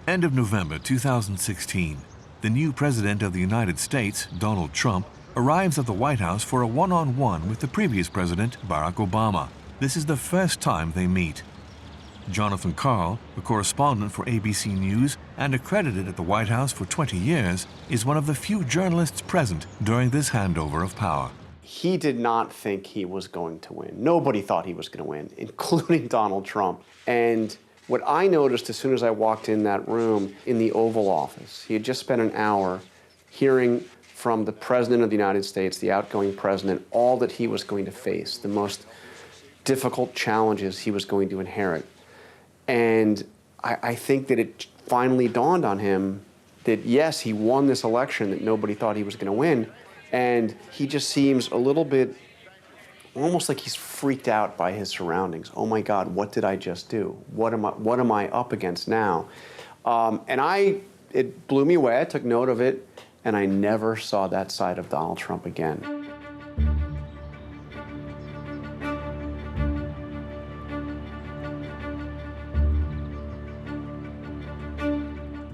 End of November 2016, the new President of the United States, Donald Trump, arrives at the White House for a one-on-one with the previous President, Barack Obama. This is the first time they meet. Jonathan Karl, a correspondent for ABC News and accredited at the White House for 20 years, is one of the few journalists present during this handover of power. He did not think he was going to win. Nobody thought he was going to win, including Donald Trump. And what I noticed as soon as I walked in that room in the Oval Office, he had just spent an hour hearing from the President of the United States, the outgoing president, all that he was going to face, the most difficult challenges he was going to inherit. And I think that it finally dawned on him that, yes, he won this election that nobody thought he was going to win, and he just seems a little bit, almost like he's freaked out by his surroundings. Oh my God, what did I just do? What am I up against now? It blew me away. I took note of it, and I never saw that side of Donald Trump again.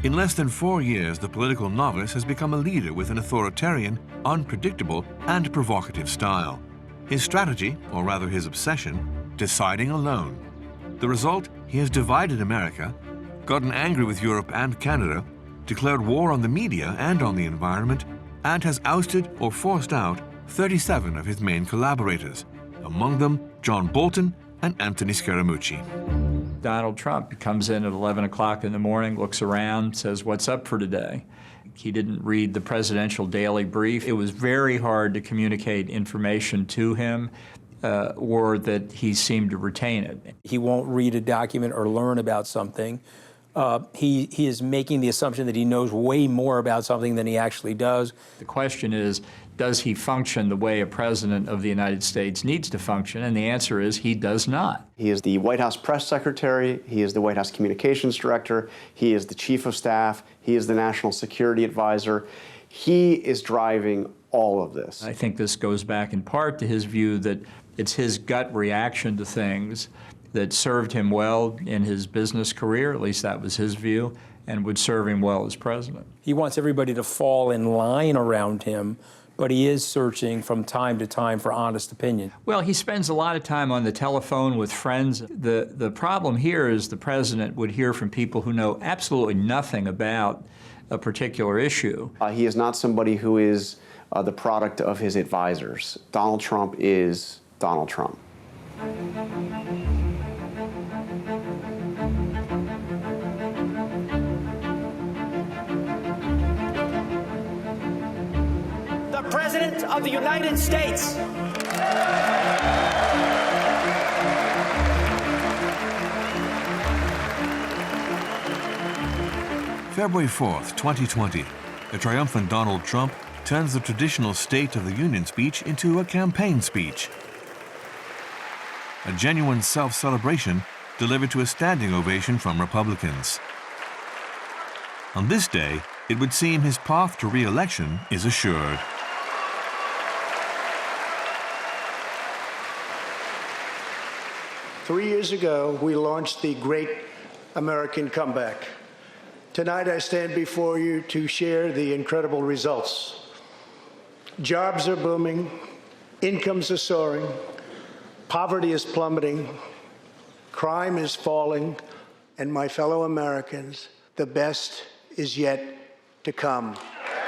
In less than 4 years, the political novice has become a leader with an authoritarian, unpredictable, and provocative style. His strategy, or rather his obsession, deciding alone. The result, he has divided America, gotten angry with Europe and Canada, declared war on the media and on the environment, and has ousted or forced out 37 of his main collaborators, among them John Bolton and Anthony Scaramucci. Donald Trump comes in at 11 o'clock in the morning, looks around, says, "What's up for today?" He didn't read the presidential daily brief. It was very hard to communicate information to him, or that he seemed to retain it. He won't read a document or learn about something. He is making the assumption that he knows way more about something than he actually does. The question is, does he function the way a president of the United States needs to function? And the answer is he does not. He is the White House press secretary. He is the White House communications director. He is the chief of staff. He is the national security advisor. He is driving all of this. I think this goes back in part to his view that it's his gut reaction to things that served him well in his business career, at least that was his view, and would serve him well as president. He wants everybody to fall in line around him, but he is searching from time to time for honest opinion. Well, he spends a lot of time on the telephone with friends. The problem here is the president would hear from people who know absolutely nothing about a particular issue. He is not somebody who is the product of his advisors. Donald Trump is Donald Trump. President of the United States. February 4th, 2020, the triumphant Donald Trump turns the traditional State of the Union speech into a campaign speech. A genuine self-celebration delivered to a standing ovation from Republicans. On this day, it would seem his path to re-election is assured. Three years ago, we launched the Great American Comeback. Tonight, I stand before you to share the incredible results. Jobs are booming, incomes are soaring, poverty is plummeting, crime is falling, and my fellow Americans, the best is yet to come.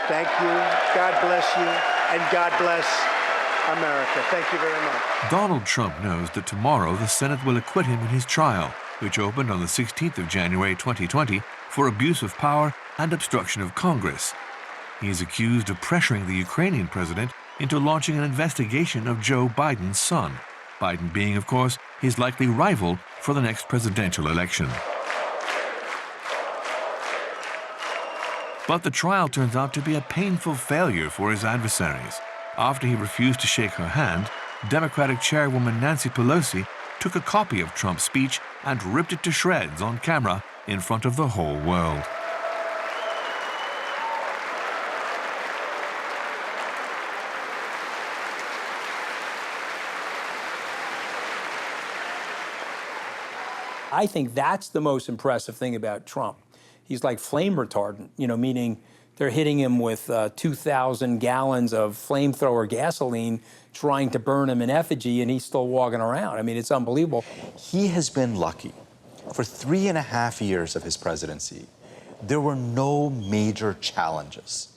Thank you, God bless you, and God bless America. Thank you very much. Donald Trump knows that tomorrow the Senate will acquit him in his trial, which opened on the 16th of January 2020 for abuse of power and obstruction of Congress. He is accused of pressuring the Ukrainian president into launching an investigation of Joe Biden's son, Biden being, of course, his likely rival for the next presidential election. But the trial turns out to be a painful failure for his adversaries. After he refused to shake her hand, Democratic Chairwoman Nancy Pelosi took a copy of Trump's speech and ripped it to shreds on camera in front of the whole world. I think that's the most impressive thing about Trump, he's like flame retardant, meaning they're hitting him with 2,000 gallons of flamethrower gasoline trying to burn him in effigy, and he's still walking around. I mean, it's unbelievable. He has been lucky. For 3.5 years of his presidency, there were no major challenges.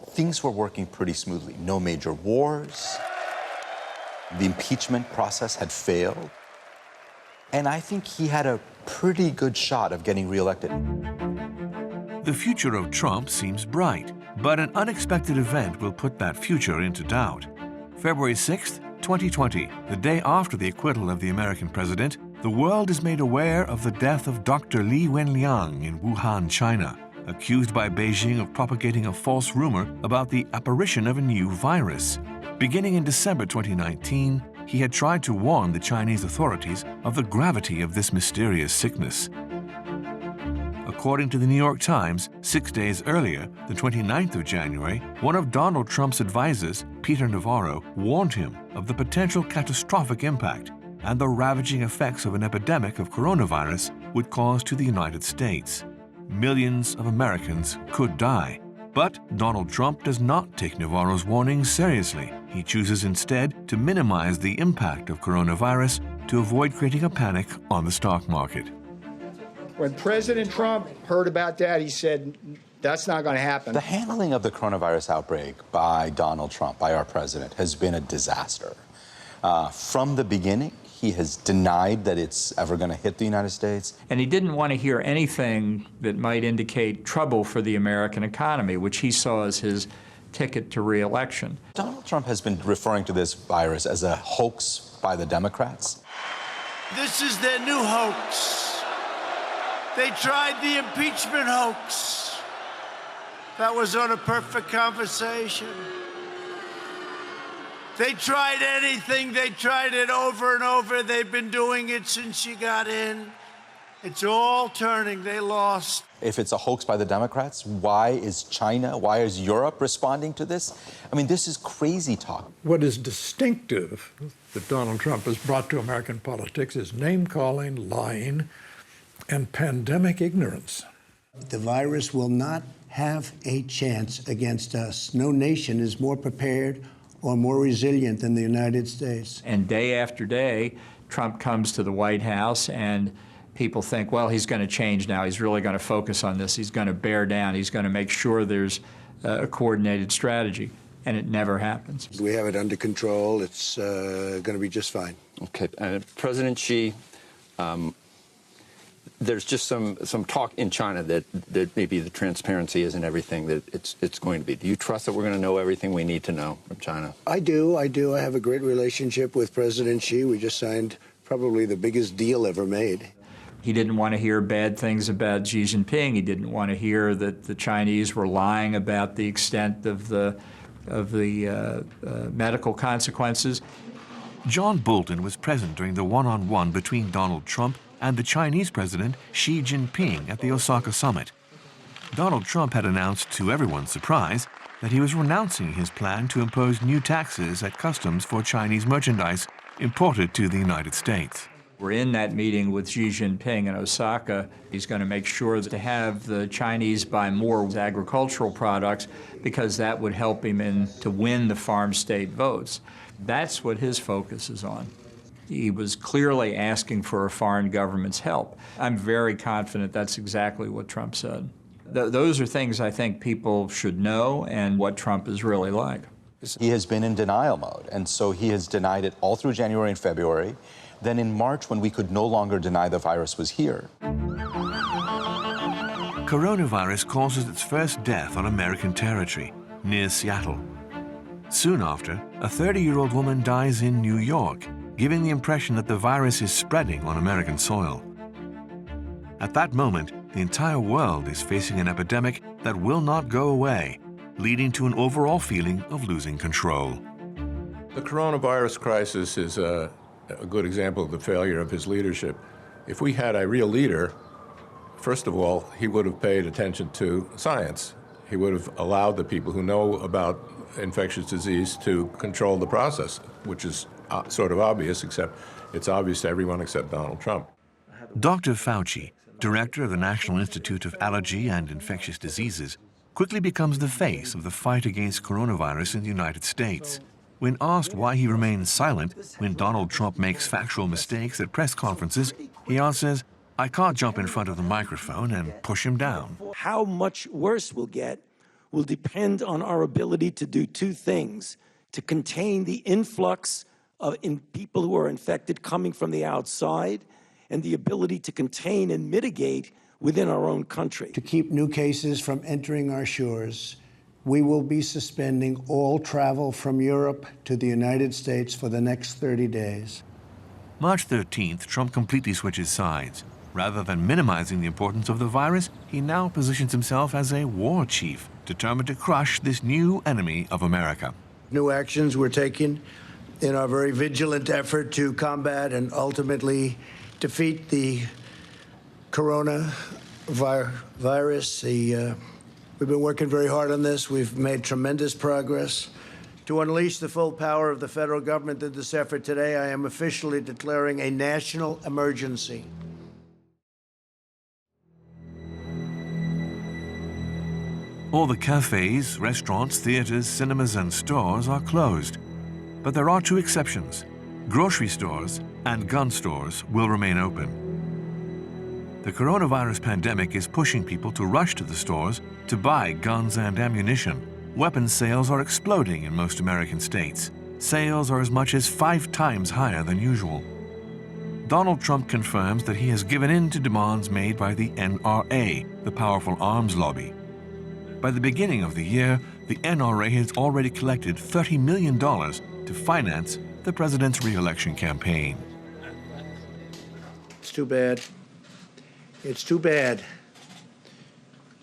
Things were working pretty smoothly. No major wars. The impeachment process had failed. And I think he had a pretty good shot of getting reelected. The future of Trump seems bright, but an unexpected event will put that future into doubt. February 6th, 2020, the day after the acquittal of the American president, the world is made aware of the death of Dr. Li Wenliang in Wuhan, China, accused by Beijing of propagating a false rumor about the apparition of a new virus. Beginning in December 2019, he had tried to warn the Chinese authorities of the gravity of this mysterious sickness. According to the New York Times, 6 days earlier, the 29th of January, one of Donald Trump's advisors, Peter Navarro, warned him of the potential catastrophic impact and the ravaging effects of an epidemic of coronavirus would cause to the United States. Millions of Americans could die. But Donald Trump does not take Navarro's warnings seriously. He chooses instead to minimize the impact of coronavirus to avoid creating a panic on the stock market. When President Trump heard about that, he said, that's not going to happen. The handling of the coronavirus outbreak by Donald Trump, by our president, has been a disaster. From the beginning, he has denied that it's ever going to hit the United States. And he didn't want to hear anything that might indicate trouble for the American economy, which he saw as his ticket to re-election. Donald Trump has been referring to this virus as a hoax by the Democrats. This is their new hoax. They tried the impeachment hoax. That was on a perfect conversation. They tried anything. They tried it over and over. They've been doing it since she got in. It's all turning. They lost. If it's a hoax by the Democrats, why is China, why is Europe responding to this? I mean, this is crazy talk. What is distinctive that Donald Trump has brought to American politics is name-calling, lying, and pandemic ignorance. The virus will not have a chance against us. No nation is more prepared or more resilient than the United States. And day after day, Trump comes to the White House and people think, well, he's going to change now. He's really going to focus on this. He's going to bear down. He's going to make sure there's a coordinated strategy. And it never happens. We have it under control. It's going to be just fine. Okay. President Xi, there's just some talk in China that maybe the transparency isn't everything that it's going to be. Do you trust that we're going to know everything we need to know from China? I do. I have a great relationship with President Xi. We just signed probably the biggest deal ever made. He didn't want to hear bad things about Xi Jinping. He didn't want to hear that the Chinese were lying about the extent of the medical consequences. John Bolton was present during the one-on-one between Donald Trump and the Chinese President Xi Jinping at the Osaka summit. Donald Trump had announced, to everyone's surprise, that he was renouncing his plan to impose new taxes at customs for Chinese merchandise imported to the United States. We're in that meeting with Xi Jinping in Osaka. He's going to make sure to have the Chinese buy more agricultural products because that would help him to win the farm state votes. That's what his focus is on. He was clearly asking for a foreign government's help. I'm very confident that's exactly what Trump said. Those are things I think people should know and what Trump is really like. He has been in denial mode, and so he has denied it all through January and February. Then in March, when we could no longer deny the virus was here. Coronavirus causes its first death on American territory, near Seattle. Soon after, a 30-year-old woman dies in New York, giving the impression that the virus is spreading on American soil. At that moment, the entire world is facing an epidemic that will not go away, leading to an overall feeling of losing control. The coronavirus crisis is a good example of the failure of his leadership. If we had a real leader, first of all, he would have paid attention to science. He would have allowed the people who know about infectious disease to control the process, which is sort of obvious, except it's obvious to everyone except Donald Trump. Dr. Fauci, director of the National Institute of Allergy and Infectious Diseases, quickly becomes the face of the fight against coronavirus in the United States. When asked why he remains silent when Donald Trump makes factual mistakes at press conferences, he answers, "I can't jump in front of the microphone and push him down." How much worse we'll get will depend on our ability to do two things: to contain the influx of people who are infected coming from the outside, and the ability to contain and mitigate within our own country. To keep new cases from entering our shores, we will be suspending all travel from Europe to the United States for the next 30 days. March 13th, Trump completely switches sides. Rather than minimizing the importance of the virus, he now positions himself as a war chief, determined to crush this new enemy of America. New actions were taken in our very vigilant effort to combat and ultimately defeat the coronavirus. We've been working very hard on this. We've made tremendous progress. To unleash the full power of the federal government in this effort today, I am officially declaring a national emergency. All the cafes, restaurants, theaters, cinemas, and stores are closed. But there are two exceptions. Grocery stores and gun stores will remain open. The coronavirus pandemic is pushing people to rush to the stores to buy guns and ammunition. Weapons sales are exploding in most American states. Sales are as much as 5 times higher than usual. Donald Trump confirms that he has given in to demands made by the NRA, the powerful arms lobby. By the beginning of the year, the NRA has already collected $30 million to finance the president's re-election campaign. It's too bad. It's too bad,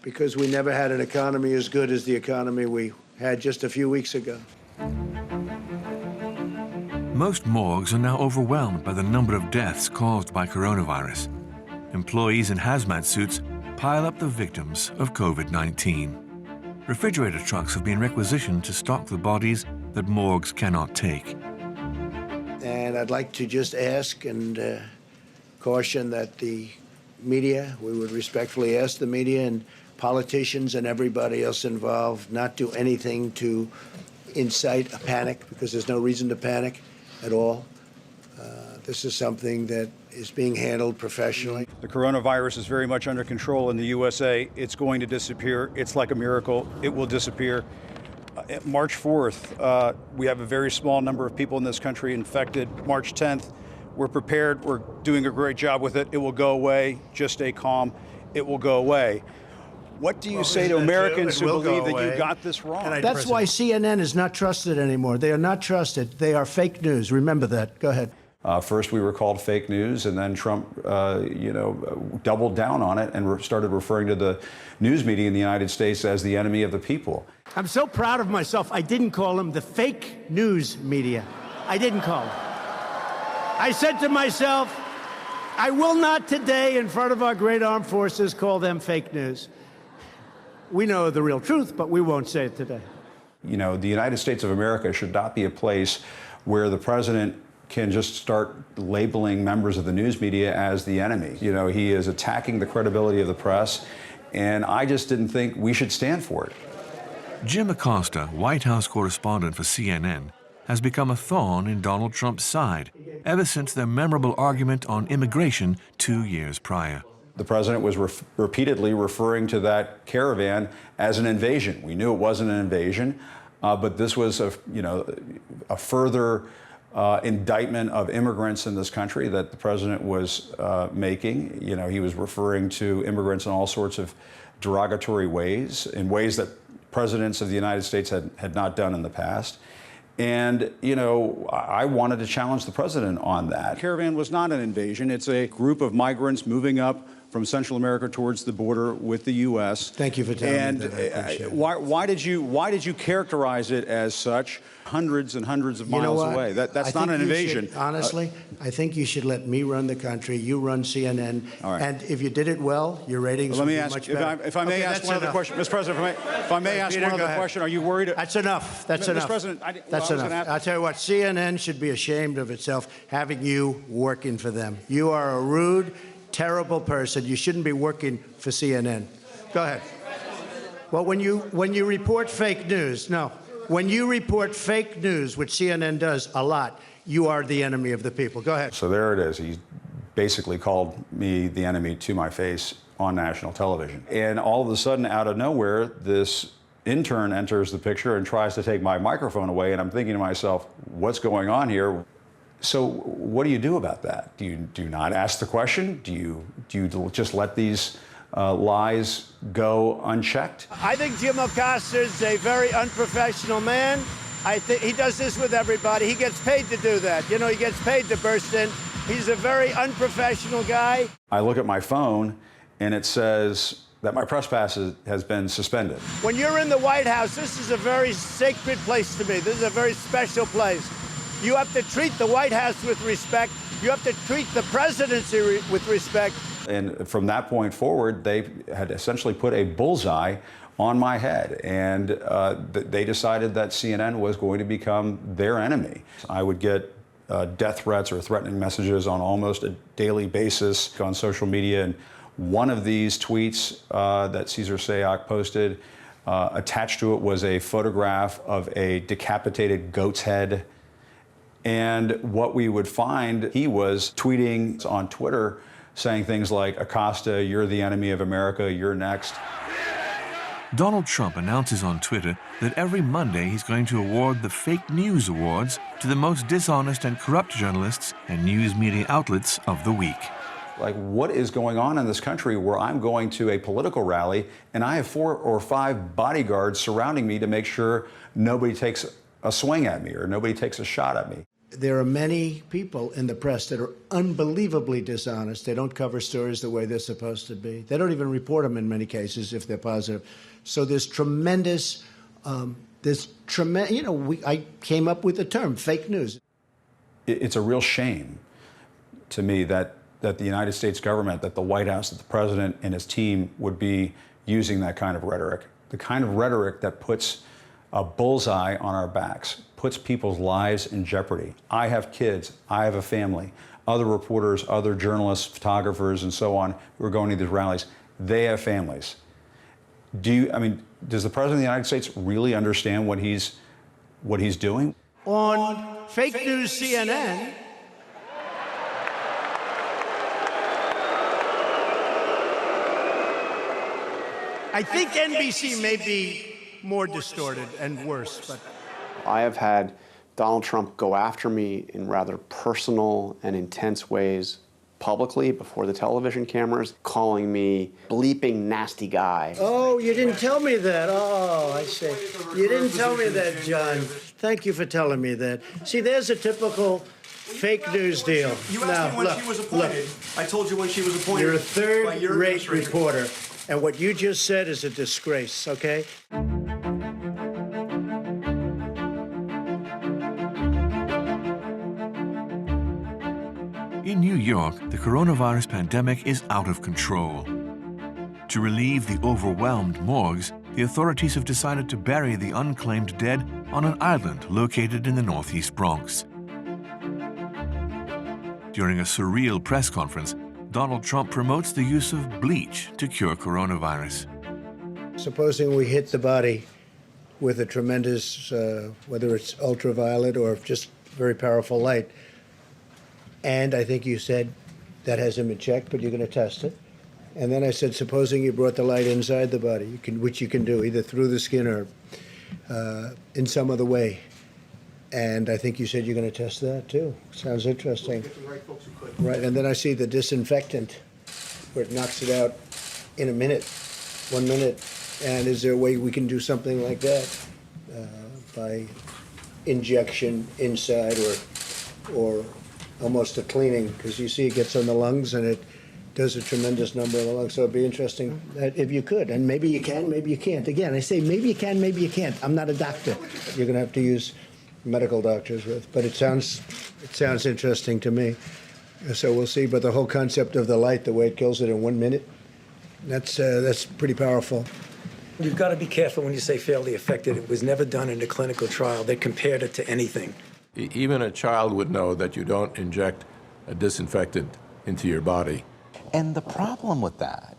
because we never had an economy as good as the economy we had just a few weeks ago. Most morgues are now overwhelmed by the number of deaths caused by coronavirus. Employees in hazmat suits pile up the victims of COVID-19. Refrigerator trucks have been requisitioned to stock the bodies that morgues cannot take. And I'd like to just ask and caution that the media, we would respectfully ask the media and politicians and everybody else involved not do anything to incite a panic, because there's no reason to panic at all. This is something that is being handled professionally. The coronavirus is very much under control in the USA. It's going to disappear. It's like a miracle. It will disappear. March 4th, we have a very small number of people in this country infected. March 10th, we're prepared. We're doing a great job with it. It will go away. Just stay calm. It will go away. What do you say to Americans who believe that you got this wrong? That's why CNN is not trusted anymore. They are not trusted. They are fake news. Remember that. Go ahead. First, we were called fake news, and then Trump, doubled down on it and started referring to the news media in the United States as the enemy of the people. I'm so proud of myself. I didn't call them the fake news media. I didn't call them. I said to myself, I will not today, in front of our great armed forces, call them fake news. We know the real truth, but we won't say it today. You know, the United States of America should not be a place where the president can just start labeling members of the news media as the enemy. You know, he is attacking the credibility of the press, and I just didn't think we should stand for it. Jim Acosta, White House correspondent for CNN, has become a thorn in Donald Trump's side ever since their memorable argument on immigration 2 years prior. The president was repeatedly referring to that caravan as an invasion. We knew it wasn't an invasion, but this was a further indictment of immigrants in this country that the president was making. You know, he was referring to immigrants in all sorts of derogatory ways, in ways that presidents of the United States had not done in the past. And, you know, I wanted to challenge the president on that. The caravan was not an invasion. It's a group of migrants moving up from Central America towards the border with the U.S. Thank you for telling me that. I appreciate it. Why did you characterize it as such? Hundreds and hundreds of miles away. That's not an invasion. Honestly, I think you should let me run the country. You run CNN. All right. And if you did it well, your ratings would be much better. If I may ask one other question, Mr. President, if I may ask one other question, are you worried? That's enough. That's enough. Mr. President, that's enough. I'll tell you what, CNN should be ashamed of itself having you working for them. You are a rude, terrible person. You shouldn't be working for CNN. Go ahead. Well, when you report fake news, when you report fake news, which CNN does a lot, you are the enemy of the people. Go ahead. So there it is. He basically called me the enemy to my face on national television. And all of a sudden, out of nowhere, this intern enters the picture and tries to take my microphone away. And I'm thinking to myself, what's going on here? So what do you do about that? Do you not ask the question? Do you just let these lies go unchecked? I think Jim Acosta's a very unprofessional man. I think he does this with everybody. He gets paid to do that. You know, he gets paid to burst in. He's a very unprofessional guy. I look at my phone and it says that my press pass has been suspended. When you're in the White House, this is a very sacred place to me. This is a very special place. You have to treat the White House with respect. You have to treat the presidency with respect. And from that point forward, they had essentially put a bullseye on my head. And they decided that CNN was going to become their enemy. I would get death threats or threatening messages on almost a daily basis on social media. And one of these tweets that Cesar Sayoc posted, attached to it was a photograph of a decapitated goat's head. And what we would find, he was tweeting on Twitter saying things like, Acosta, you're the enemy of America, you're next. Donald Trump announces on Twitter that every Monday he's going to award the Fake News Awards to the most dishonest and corrupt journalists and news media outlets of the week. Like, what is going on in this country where I'm going to a political rally and I have 4 or 5 bodyguards surrounding me to make sure nobody takes a swing at me or nobody takes a shot at me? There are many people in the press that are unbelievably dishonest. They don't cover stories the way they're supposed to be. They don't even report them in many cases if they're positive. So there's tremendous, I came up with the term fake news. It's a real shame to me that the United States government, that the White House, that the president and his team would be using that kind of rhetoric. The kind of rhetoric that puts a bullseye on our backs, puts people's lives in jeopardy. I have kids, I have a family, other reporters, other journalists, photographers, and so on who are going to these rallies, they have families. Does the President of the United States really understand what he's doing? On fake news CNN, I think NBC may be more distorted and worse, but I have had Donald Trump go after me in rather personal and intense ways publicly before the television cameras, calling me bleeping nasty guy. Oh, you didn't tell me that. Oh, I see. You didn't tell me that, John. Thank you for telling me that. See, there's a typical fake news deal. You asked me when she was appointed. I told you when she was appointed. You're a third-rate reporter, and what you just said is a disgrace, okay? In New York, the coronavirus pandemic is out of control. To relieve the overwhelmed morgues, the authorities have decided to bury the unclaimed dead on an island located in the Northeast Bronx. During a surreal press conference, Donald Trump promotes the use of bleach to cure coronavirus. Supposing we hit the body with a tremendous, whether it's ultraviolet or just very powerful light, and I think you said that hasn't been checked, but you're going to test it. And then I said, supposing you brought the light inside the body, which you can do, either through the skin or in some other way. And I think you said you're going to test that, too. Sounds interesting. Right, and then I see the disinfectant, where it knocks it out in a minute, 1 minute. And is there a way we can do something like that by injection inside or almost a cleaning? Because you see it gets on the lungs and it does a tremendous number of the lungs. So it'd be interesting if you could. And maybe you can, maybe you can't. Again, I say maybe you can, maybe you can't. I'm not a doctor. You're going to have to use medical doctors with. But it sounds interesting to me. So we'll see. But the whole concept of the light, the way it kills it in 1 minute, that's pretty powerful. You've got to be careful when you say fairly effective. It was never done in a clinical trial. They compared it to anything. Even a child would know that you don't inject a disinfectant into your body. And the problem with that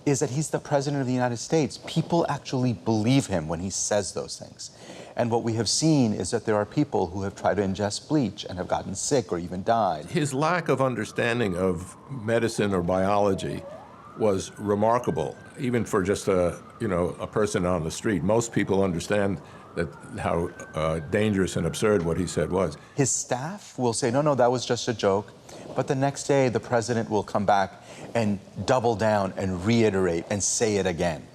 is that he's the president of the United States. People actually believe him when he says those things. And what we have seen is that there are people who have tried to ingest bleach and have gotten sick or even died. His lack of understanding of medicine or biology was remarkable, even for just a person on the street. Most people understand that how dangerous and absurd what he said was. His staff will say, no, that was just a joke. But the next day, the president will come back and double down and reiterate and say it again.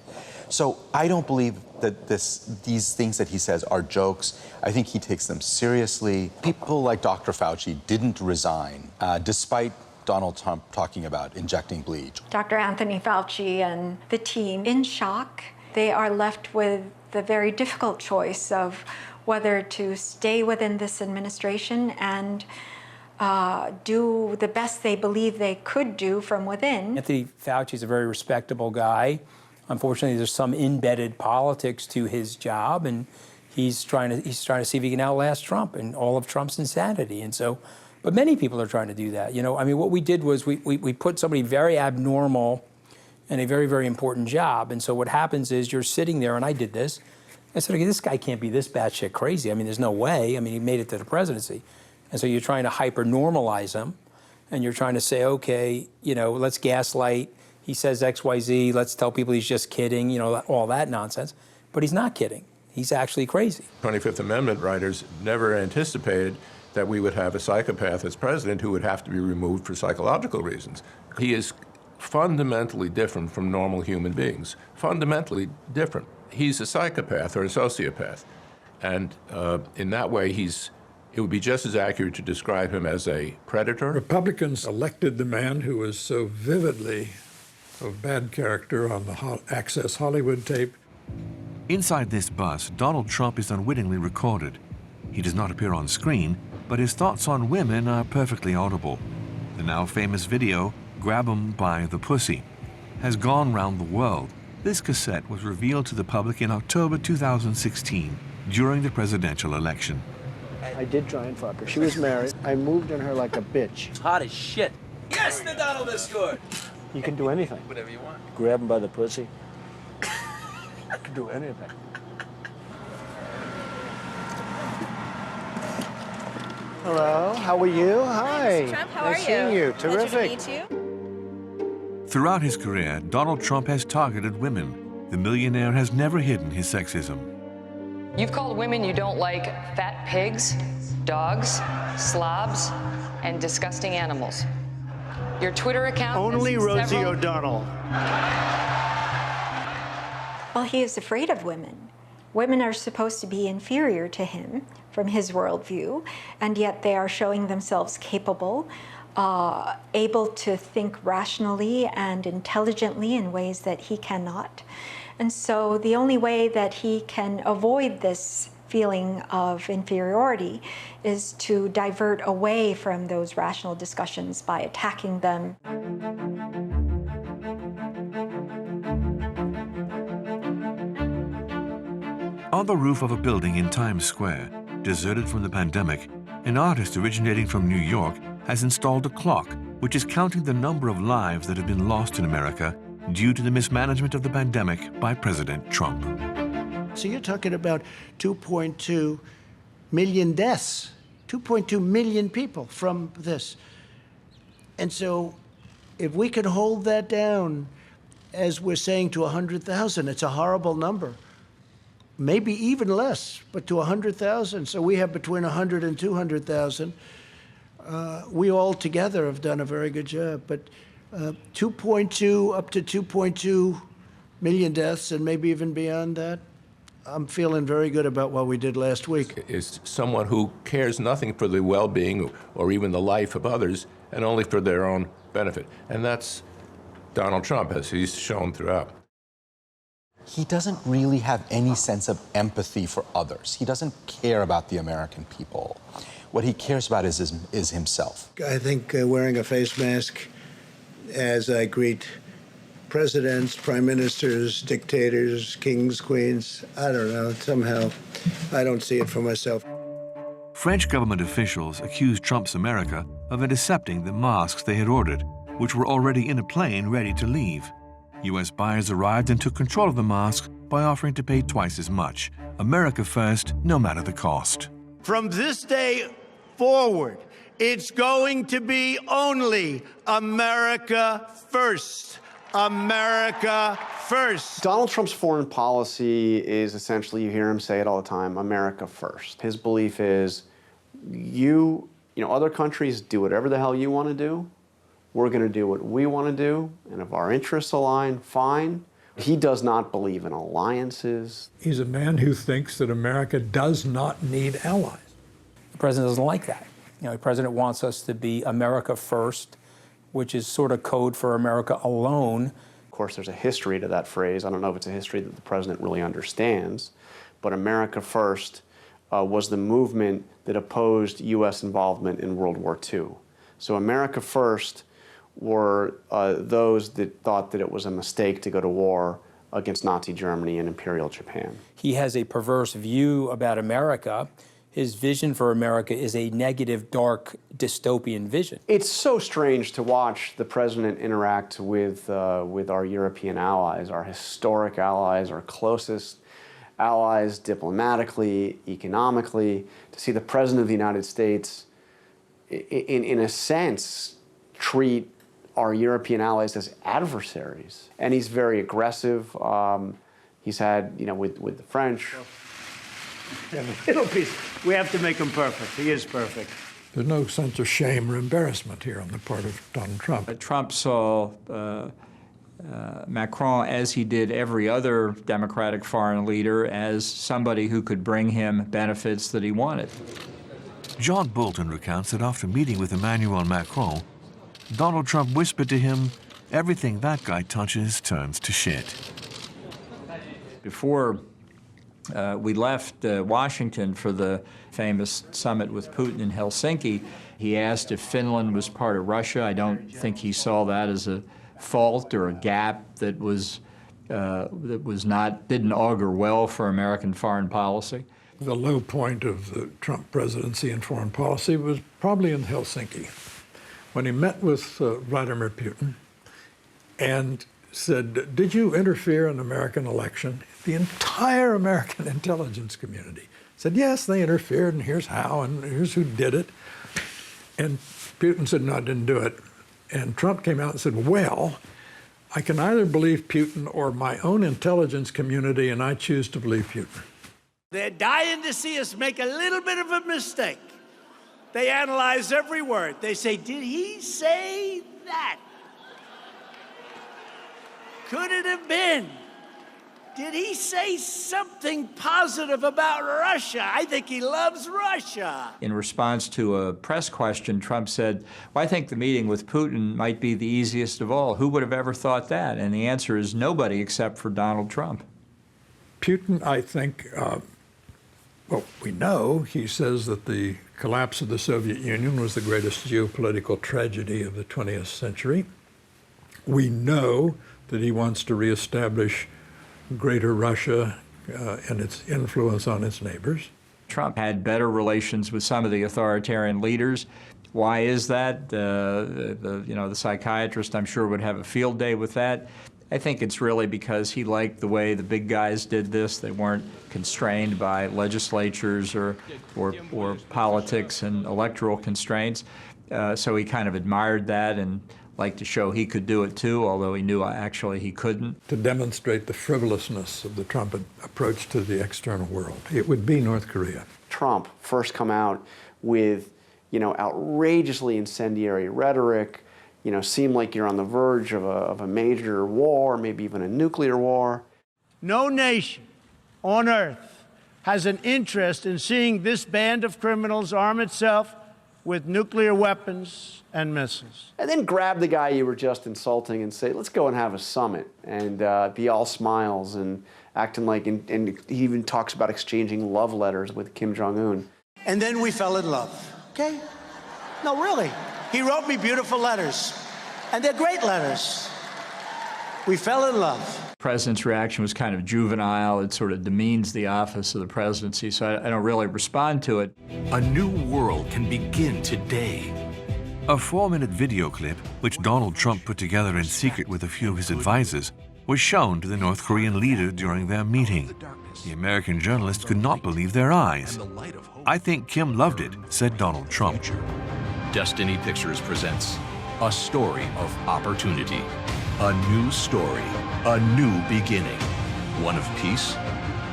So I don't believe that these things that he says are jokes. I think he takes them seriously. People like Dr. Fauci didn't resign, despite Donald Trump talking about injecting bleach. Dr. Anthony Fauci and the team in shock. They are left with the very difficult choice of whether to stay within this administration and do the best they believe they could do from within. Anthony Fauci is a very respectable guy. Unfortunately, there's some embedded politics to his job, and he's trying to see if he can outlast Trump and all of Trump's insanity. And so, but many people are trying to do that. I mean, what we did was we put somebody very abnormal in a very, very important job. And so what happens is you're sitting there, and I did this. I said, okay, this guy can't be this batshit crazy. I mean, there's no way. I mean, he made it to the presidency. And so you're trying to hyper-normalize him, and you're trying to say, okay, let's gaslight. He says X, Y, Z. Let's tell people he's just kidding, all that nonsense. But he's not kidding. He's actually crazy. 25th Amendment writers never anticipated that we would have a psychopath as president who would have to be removed for psychological reasons. He is fundamentally different from normal human beings. Fundamentally different. He's a psychopath or a sociopath. And in that way, it would be just as accurate to describe him as a predator. Republicans elected the man who was so vividly of bad character on the Access Hollywood tape. Inside this bus, Donald Trump is unwittingly recorded. He does not appear on screen, but his thoughts on women are perfectly audible. The now famous video, "Grab 'em by the Pussy," has gone round the world. This cassette was revealed to the public in October 2016, during the presidential election. I did try and fuck her. She was married. I moved on her like a bitch. It's hot as shit. Yes, the Donald is good. You can do anything. Whatever you want. Grab him by the pussy. I can do anything. Hello, how are you? Hi. Mr. Trump, how nice are seeing you. Pleasure Terrific. to meet you. Throughout his career, Donald Trump has targeted women. The millionaire has never hidden his sexism. You've called women you don't like fat pigs, dogs, slobs, and disgusting animals. Your Twitter account Only has Rosie several... O'Donnell. Well, he is afraid of women. Women are supposed to be inferior to him from his worldview, and yet they are showing themselves capable, able to think rationally and intelligently in ways that he cannot. And so the only way that he can avoid this feeling of inferiority is to divert away from those rational discussions by attacking them. On the roof of a building in Times Square, deserted from the pandemic, an artist originating from New York has installed a clock which is counting the number of lives that have been lost in America due to the mismanagement of the pandemic by President Trump. So you're talking about 2.2 million deaths, 2.2 million people from this. And so if we could hold that down, as we're saying, to 100,000, it's a horrible number. Maybe even less, but to 100,000. So we have between 100 and 200,000. We all together have done a very good job, but 2.2 up to 2.2 million deaths, and maybe even beyond that, I'm feeling very good about what we did last week. Is someone who cares nothing for the well-being or even the life of others, and only for their own benefit. And that's Donald Trump, as he's shown throughout. He doesn't really have any sense of empathy for others. He doesn't care about the American people. What he cares about is himself. I think wearing a face mask as I greet presidents, prime ministers, dictators, kings, queens, I don't know, somehow I don't see it for myself. French government officials accused Trump's America of intercepting the masks they had ordered, which were already in a plane ready to leave. U.S. buyers arrived and took control of the mosque by offering to pay twice as much. America first, no matter the cost. From this day forward, it's going to be only America first. America first. Donald Trump's foreign policy is essentially, you hear him say it all the time, America first. His belief is, other countries do whatever the hell you want to do. We're going to do what we want to do, and if our interests align, fine. He does not believe in alliances. He's a man who thinks that America does not need allies. The president doesn't like that. The president wants us to be America first, which is sort of code for America alone. Of course, there's a history to that phrase. I don't know if it's a history that the president really understands, but America first was the movement that opposed U.S. involvement in World War II. So America first were those that thought that it was a mistake to go to war against Nazi Germany and Imperial Japan. He has a perverse view about America. His vision for America is a negative, dark, dystopian vision. It's so strange to watch the president interact with our European allies, our historic allies, our closest allies diplomatically, economically, to see the president of the United States, in a sense, treat our European allies as adversaries. And he's very aggressive. He's had, with the French. It'll be, we have to make him perfect. He is perfect. There's no sense of shame or embarrassment here on the part of Donald Trump. Trump saw Macron, as he did every other Democratic foreign leader, as somebody who could bring him benefits that he wanted. John Bolton recounts that after meeting with Emmanuel Macron, Donald Trump whispered to him, "Everything that guy touches turns to shit." Before we left Washington for the famous summit with Putin in Helsinki, he asked if Finland was part of Russia. I don't think he saw that as a fault or a gap that didn't augur well for American foreign policy. The low point of the Trump presidency and foreign policy was probably in Helsinki, when he met with Vladimir Putin and said, "Did you interfere in the American election?" The entire American intelligence community said, "Yes, they interfered, and here's how, and here's who did it." And Putin said, "No, I didn't do it." And Trump came out and said, "Well, I can either believe Putin or my own intelligence community, and I choose to believe Putin." They're dying to see us make a little bit of a mistake. They analyze every word. They say, did he say that? Could it have been? Did he say something positive about Russia? I think he loves Russia. In response to a press question, Trump said, "Well, I think the meeting with Putin might be the easiest of all. Who would have ever thought that?" And the answer is nobody except for Donald Trump. Putin, I think, we know he says that the collapse of the Soviet Union was the greatest geopolitical tragedy of the 20th century. We know that he wants to reestablish Greater Russia and its influence on its neighbors. Trump had better relations with some of the authoritarian leaders. Why is that? The psychiatrist, I'm sure, would have a field day with that. I think it's really because he liked the way the big guys did this. They weren't constrained by legislatures or politics and electoral constraints. So he kind of admired that and liked to show he could do it too, although he knew actually he couldn't. To demonstrate the frivolousness of the Trump approach to the external world, it would be North Korea. Trump first come out with, outrageously incendiary rhetoric, seem like you're on the verge of a major war, maybe even a nuclear war. No nation on earth has an interest in seeing this band of criminals arm itself with nuclear weapons and missiles. And then grab the guy you were just insulting and say, let's go and have a summit, and be all smiles and acting like, and he even talks about exchanging love letters with Kim Jong-un. And then we fell in love, okay? No, really. He wrote me beautiful letters, and they're great letters. We fell in love. The president's reaction was kind of juvenile. It sort of demeans the office of the presidency, so I don't really respond to it. A new world can begin today. A 4-minute video clip, which Donald Trump put together in secret with a few of his advisors, was shown to the North Korean leader during their meeting. The American journalists could not believe their eyes. "I think Kim loved it," said Donald Trump. Destiny Pictures presents a story of opportunity, a new story, a new beginning, one of peace,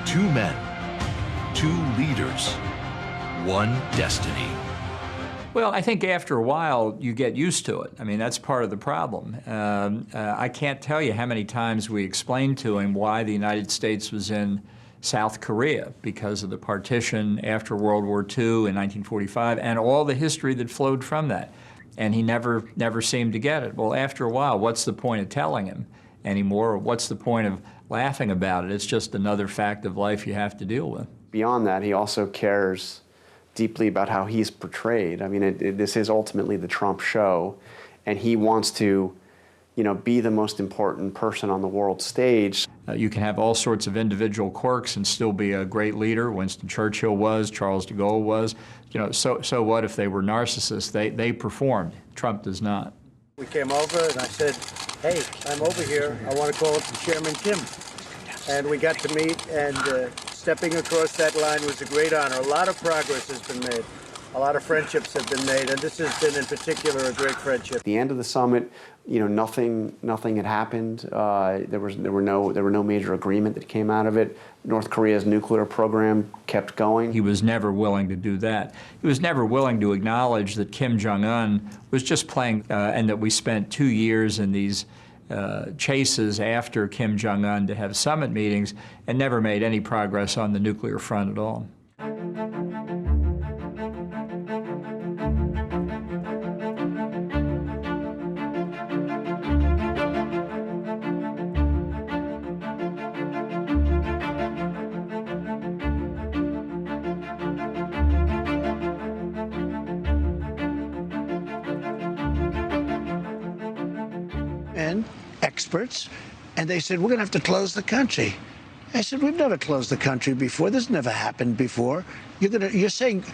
2 men, 2 leaders, 1 destiny. Well, I think after a while you get used to it. I mean, that's part of the problem. I can't tell you how many times we explained to him why the United States was in South Korea because of the partition after World War II in 1945 and all the history that flowed from that. And he never seemed to get it. Well, after a while, what's the point of telling him anymore? Or what's the point of laughing about it? It's just another fact of life you have to deal with. Beyond that, he also cares deeply about how he's portrayed. I mean, this is ultimately the Trump show, and he wants to, be the most important person on the world stage. You can have all sorts of individual quirks and still be a great leader. Winston Churchill was, Charles de Gaulle was. So what if they were narcissists? They performed. Trump does not. We came over and I said, "Hey, I'm over here. I want to call up Chairman Kim." And we got to meet, and stepping across that line was a great honor. A lot of progress has been made. A lot of friendships have been made, and this has been in particular a great friendship. At the end of the summit, nothing had happened. There were no major agreement that came out of it. North Korea's nuclear program kept going. He was never willing to do that. He was never willing to acknowledge that Kim Jong-un was just playing, and that we spent 2 years in these chases after Kim Jong-un to have summit meetings and never made any progress on the nuclear front at all. And experts, and they said, "We're going to have to close the country." I said, "We've never closed the country before. This never happened before. You're saying,"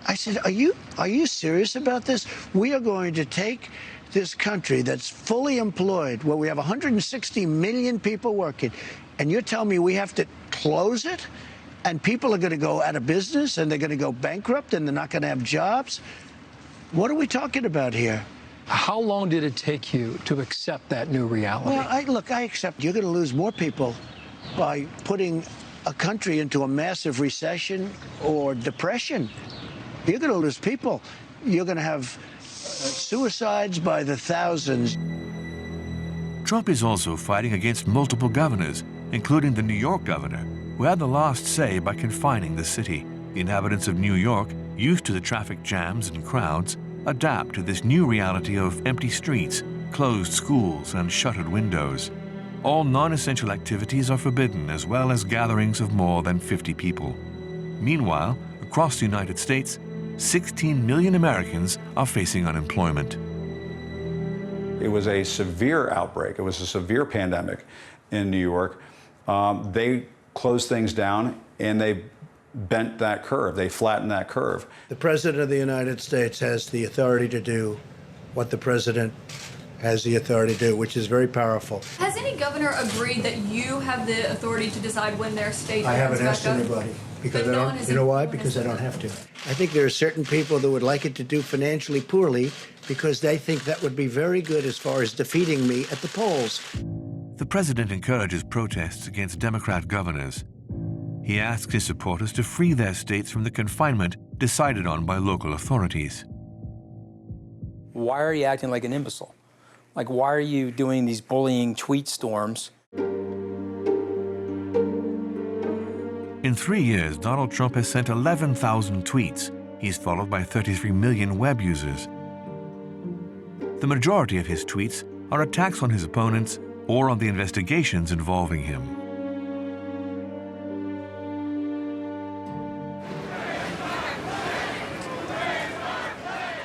I said, "Are you serious about this? We are going to take this country that's fully employed, where we have 160 million people working, and you're telling me we have to close it? And people are going to go out of business, and they're going to go bankrupt, and they're not going to have jobs? What are we talking about here?" How long did it take you to accept that new reality? Well, I accept you're going to lose more people by putting a country into a massive recession or depression. You're going to lose people. You're going to have suicides by the thousands. Trump is also fighting against multiple governors, including the New York governor, who had the last say by confining the city. The inhabitants of New York, used to the traffic jams and crowds, adapt to this new reality of empty streets, closed schools, and shuttered windows. All non-essential activities are forbidden, as well as gatherings of more than 50 people. Meanwhile, across the United States, 16 million Americans are facing unemployment. It was a severe outbreak. It was a severe pandemic in New York. They closed things down, and they bent that curve. They flattened that curve. The President of the United States has the authority to do what the President has the authority to do, which is very powerful. Has any governor agreed that you have the authority to decide when their state... I haven't asked anybody, because I don't, you know why? Because I don't have to. I think there are certain people that would like it to do financially poorly because they think that would be very good as far as defeating me at the polls. The president encourages protests against Democrat governors. He asks his supporters to free their states from the confinement decided on by local authorities. Why are you acting like an imbecile? Like, why are you doing these bullying tweet storms? In 3 years, Donald Trump has sent 11,000 tweets. He's followed by 33 million web users. The majority of his tweets are attacks on his opponents or on the investigations involving him.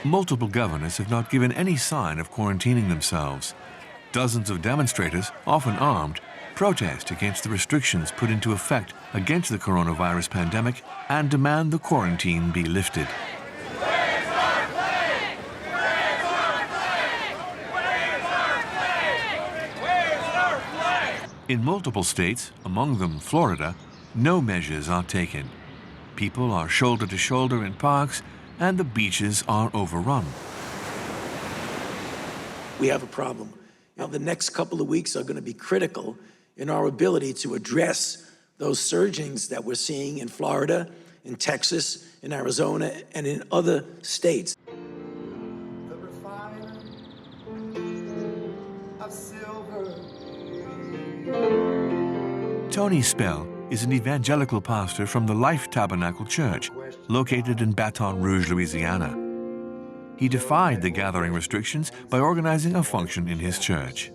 Multiple governors have not given any sign of quarantining themselves. Dozens of demonstrators, often armed, protest against the restrictions put into effect against the coronavirus pandemic and demand the quarantine be lifted. Raise our flag! Raise our In multiple states, among them Florida, no measures are taken. People are shoulder to shoulder in parks, and the beaches are overrun. We have a problem. Now, the next couple of weeks are going to be critical in our ability to address those surgings that we're seeing in Florida, in Texas, in Arizona, and in other states. The refiner of silver. Tony Spell is an evangelical pastor from the Life Tabernacle Church, located in Baton Rouge, Louisiana. He defied the gathering restrictions by organizing a function in his church.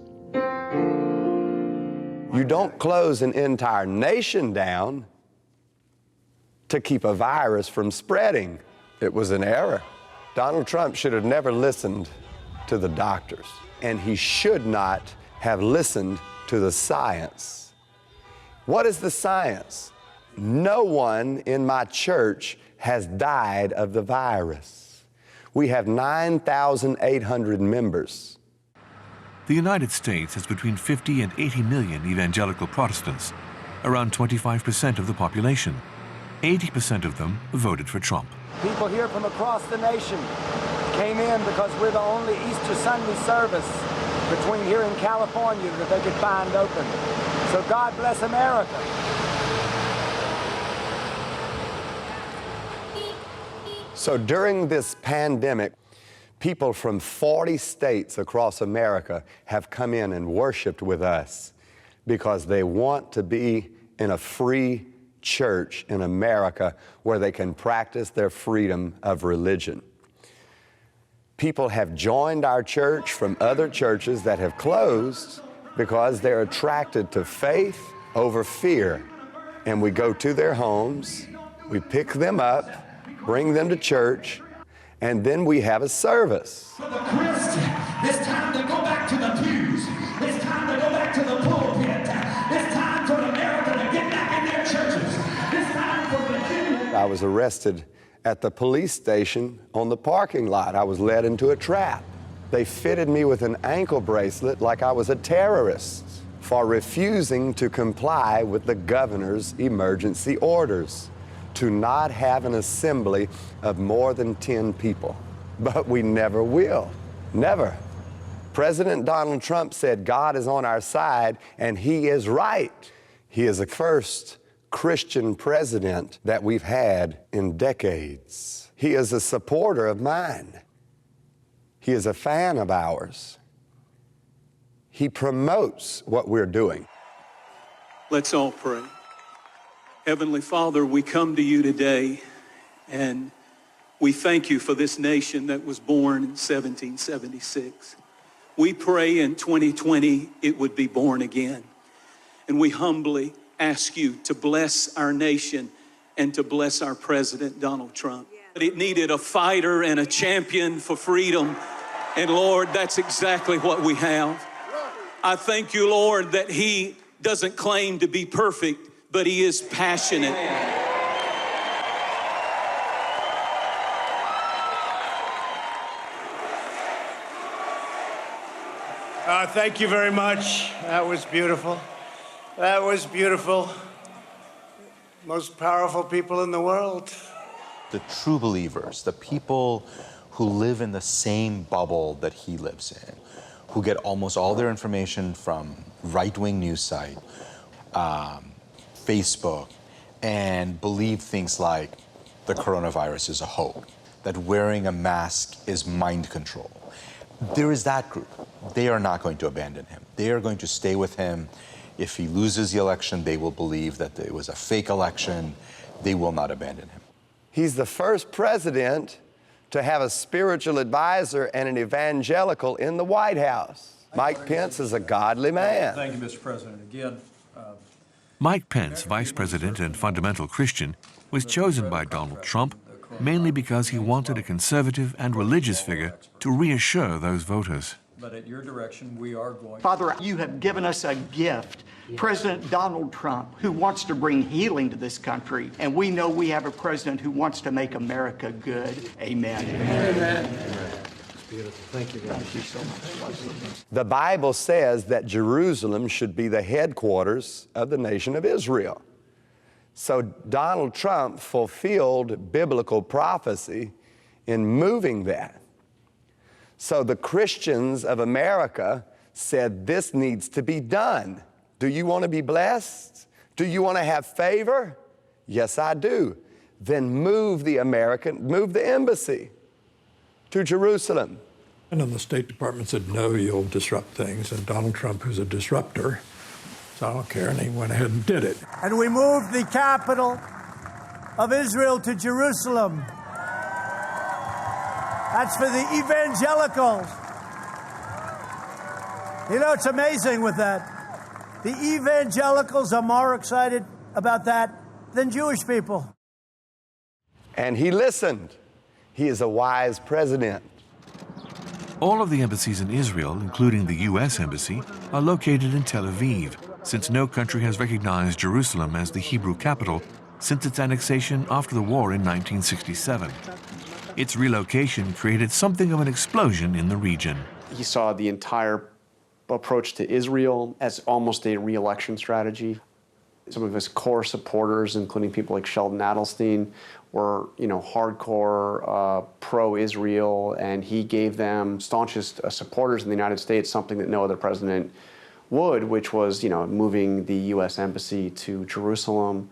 You don't close an entire nation down to keep a virus from spreading. It was an error. Donald Trump should have never listened to the doctors, and he should not have listened to the science. What is the science? No one in my church has died of the virus. We have 9,800 members. The United States has between 50 and 80 million evangelical Protestants, around 25% of the population. 80% of them voted for Trump. People here from across the nation came in because we're the only Easter Sunday service between here and California that they could find open. So God bless America. So during this pandemic, people from 40 states across America have come in and worshiped with us because they want to be in a free church in America where they can practice their freedom of religion. People have joined our church from other churches that have closed because they're attracted to faith over fear. And we go to their homes, we pick them up, bring them to church, and then we have a service. For the Christian, it's time to go back to the pews. It's time to go back to the pulpit. It's time for America to get back in their churches. It's time for Virginia. I was arrested at the police station on the parking lot. I was led into a trap. They fitted me with an ankle bracelet like I was a terrorist for refusing to comply with the governor's emergency orders to not have an assembly of more than 10 people. But we never will. Never. President Donald Trump said God is on our side, and he is right. He is the first Christian president that we've had in decades. He is a supporter of mine. He is a fan of ours. He promotes what we're doing. Let's all pray. Heavenly Father, we come to you today, and we thank you for this nation that was born in 1776. We pray in 2020 it would be born again. And we humbly ask you to bless our nation and to bless our President, Donald Trump. It needed a fighter and a champion for freedom. And Lord, that's exactly what we have. I thank you, Lord, that he doesn't claim to be perfect, but he is passionate. Thank you very much. That was beautiful. That was beautiful. Most powerful people in the world. The true believers, the people who live in the same bubble that he lives in, who get almost all their information from right-wing news site, Facebook, and believe things like the coronavirus is a hoax, that wearing a mask is mind control. There is that group. They are not going to abandon him. They are going to stay with him. If he loses the election, they will believe that it was a fake election. They will not abandon him. He's the first president to have a spiritual advisor and an evangelical in the White House. Mike Pence is a godly man. Thank you, Mr. President. Again, Mike Pence, vice president and fundamental Christian, was chosen by Donald Trump mainly because he wanted a conservative and religious figure to reassure those voters. But at your direction, we are going... Father, you have given us a gift, President Donald Trump, who wants to bring healing to this country. And we know we have a president who wants to make America good. Amen. Amen. Beautiful. Thank you, Thank you so much. The Bible says that Jerusalem should be the headquarters of the nation of Israel. So Donald Trump fulfilled biblical prophecy in moving that. So the Christians of America said this needs to be done. Do you want to be blessed? Do you want to have favor? Yes, I do. Then move the embassy to Jerusalem. And then the State Department said, no, you'll disrupt things. And Donald Trump, who's a disruptor, so I don't care, and he went ahead and did it. And we moved the capital of Israel to Jerusalem. That's for the evangelicals. You know, it's amazing with that. The evangelicals are more excited about that than Jewish people. And he listened. He is a wise president. All of the embassies in Israel, including the U.S. Embassy, are located in Tel Aviv, since no country has recognized Jerusalem as the Hebrew capital since its annexation after the war in 1967. Its relocation created something of an explosion in the region. He saw the entire approach to Israel as almost a reelection strategy. Some of his core supporters, including people like Sheldon Adelstein, were, hardcore pro-Israel, and he gave them staunchest supporters in the United States something that no other president would, which was, moving the U.S. Embassy to Jerusalem,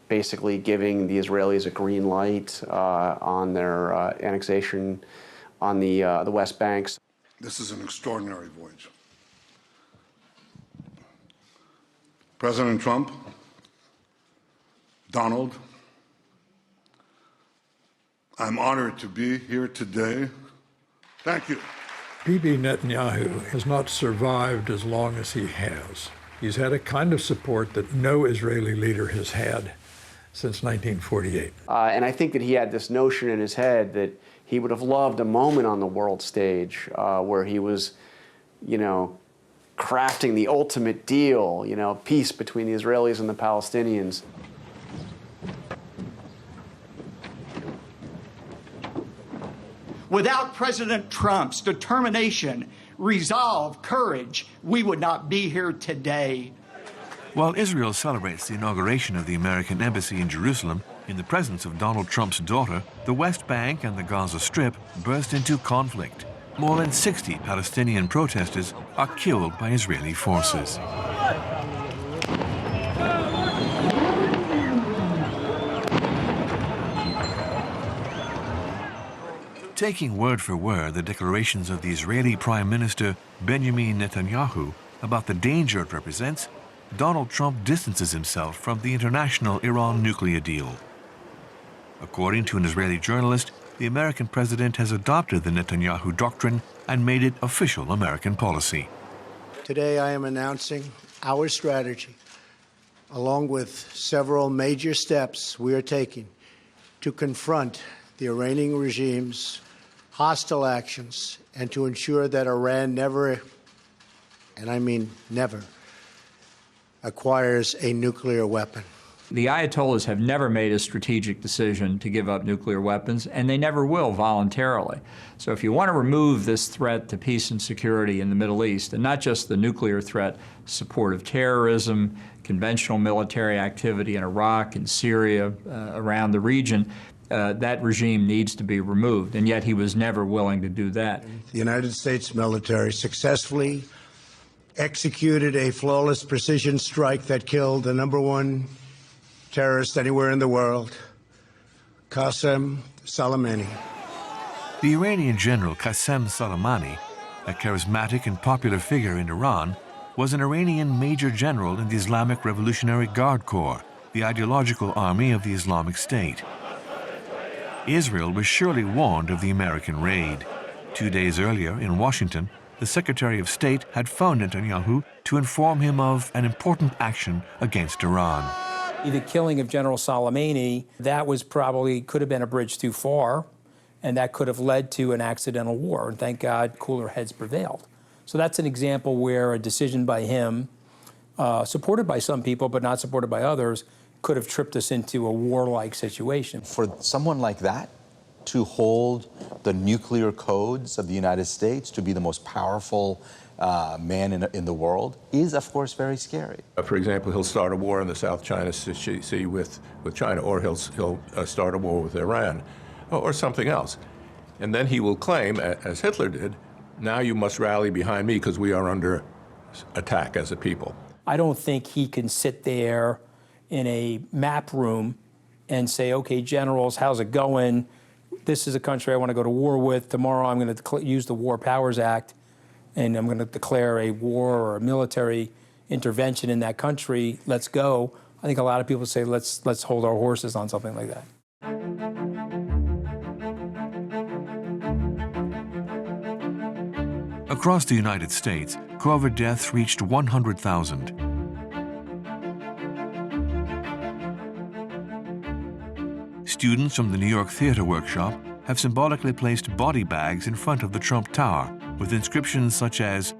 basically giving the Israelis a green light on their annexation on the West Bank. This is an extraordinary voyage. President Trump, Donald, I'm honored to be here today. Thank you. Bibi Netanyahu has not survived as long as he has. He's had a kind of support that no Israeli leader has had since 1948. And I think that he had this notion in his head that he would have loved a moment on the world stage where he was, crafting the ultimate deal, peace between the Israelis and the Palestinians. Without President Trump's determination, resolve, courage, we would not be here today. While Israel celebrates the inauguration of the American embassy in Jerusalem, in the presence of Donald Trump's daughter, the West Bank and the Gaza Strip burst into conflict. More than 60 Palestinian protesters are killed by Israeli forces. Taking word for word the declarations of the Israeli Prime Minister Benjamin Netanyahu about the danger it represents, Donald Trump distances himself from the international Iran nuclear deal. According to an Israeli journalist, the American president has adopted the Netanyahu doctrine and made it official American policy. Today I am announcing our strategy, along with several major steps we are taking to confront the Iranian regime's hostile actions and to ensure that Iran never, and I mean never, acquires a nuclear weapon. The Ayatollahs have never made a strategic decision to give up nuclear weapons, and they never will voluntarily. So if you want to remove this threat to peace and security in the Middle East, and not just the nuclear threat, support of terrorism, conventional military activity in Iraq and Syria, around the region, that regime needs to be removed, and yet he was never willing to do that. The United States military successfully executed a flawless precision strike that killed the #1 terrorist anywhere in the world, Qasem Soleimani. The Iranian general Qasem Soleimani, a charismatic and popular figure in Iran, was an Iranian major general in the Islamic Revolutionary Guard Corps, the ideological army of the Islamic State. Israel was surely warned of the American raid. 2 days earlier in Washington, the Secretary of State had phoned Netanyahu to inform him of an important action against Iran. The killing of General Soleimani, that was probably, could have been a bridge too far, and that could have led to an accidental war. And thank God, cooler heads prevailed. So that's an example where a decision by him, supported by some people but not supported by others, could have tripped us into a warlike situation. For someone like that to hold the nuclear codes of the United States, to be the most powerful man in the world, is, of course, very scary. For example, he'll start a war in the South China Sea with China, or he'll start a war with Iran, or something else. And then he will claim, as Hitler did, now you must rally behind me because we are under attack as a people. I don't think he can sit there in a map room and say, okay, generals, how's it going? This is a country I want to go to war with. Tomorrow I'm going to use the War Powers Act, and I'm going to declare a war or a military intervention in that country. Let's go. I think a lot of people say, let's hold our horses on something like that. Across the United States, COVID deaths reached 100,000. Students from the New York Theater Workshop have symbolically placed body bags in front of the Trump Tower with inscriptions such as,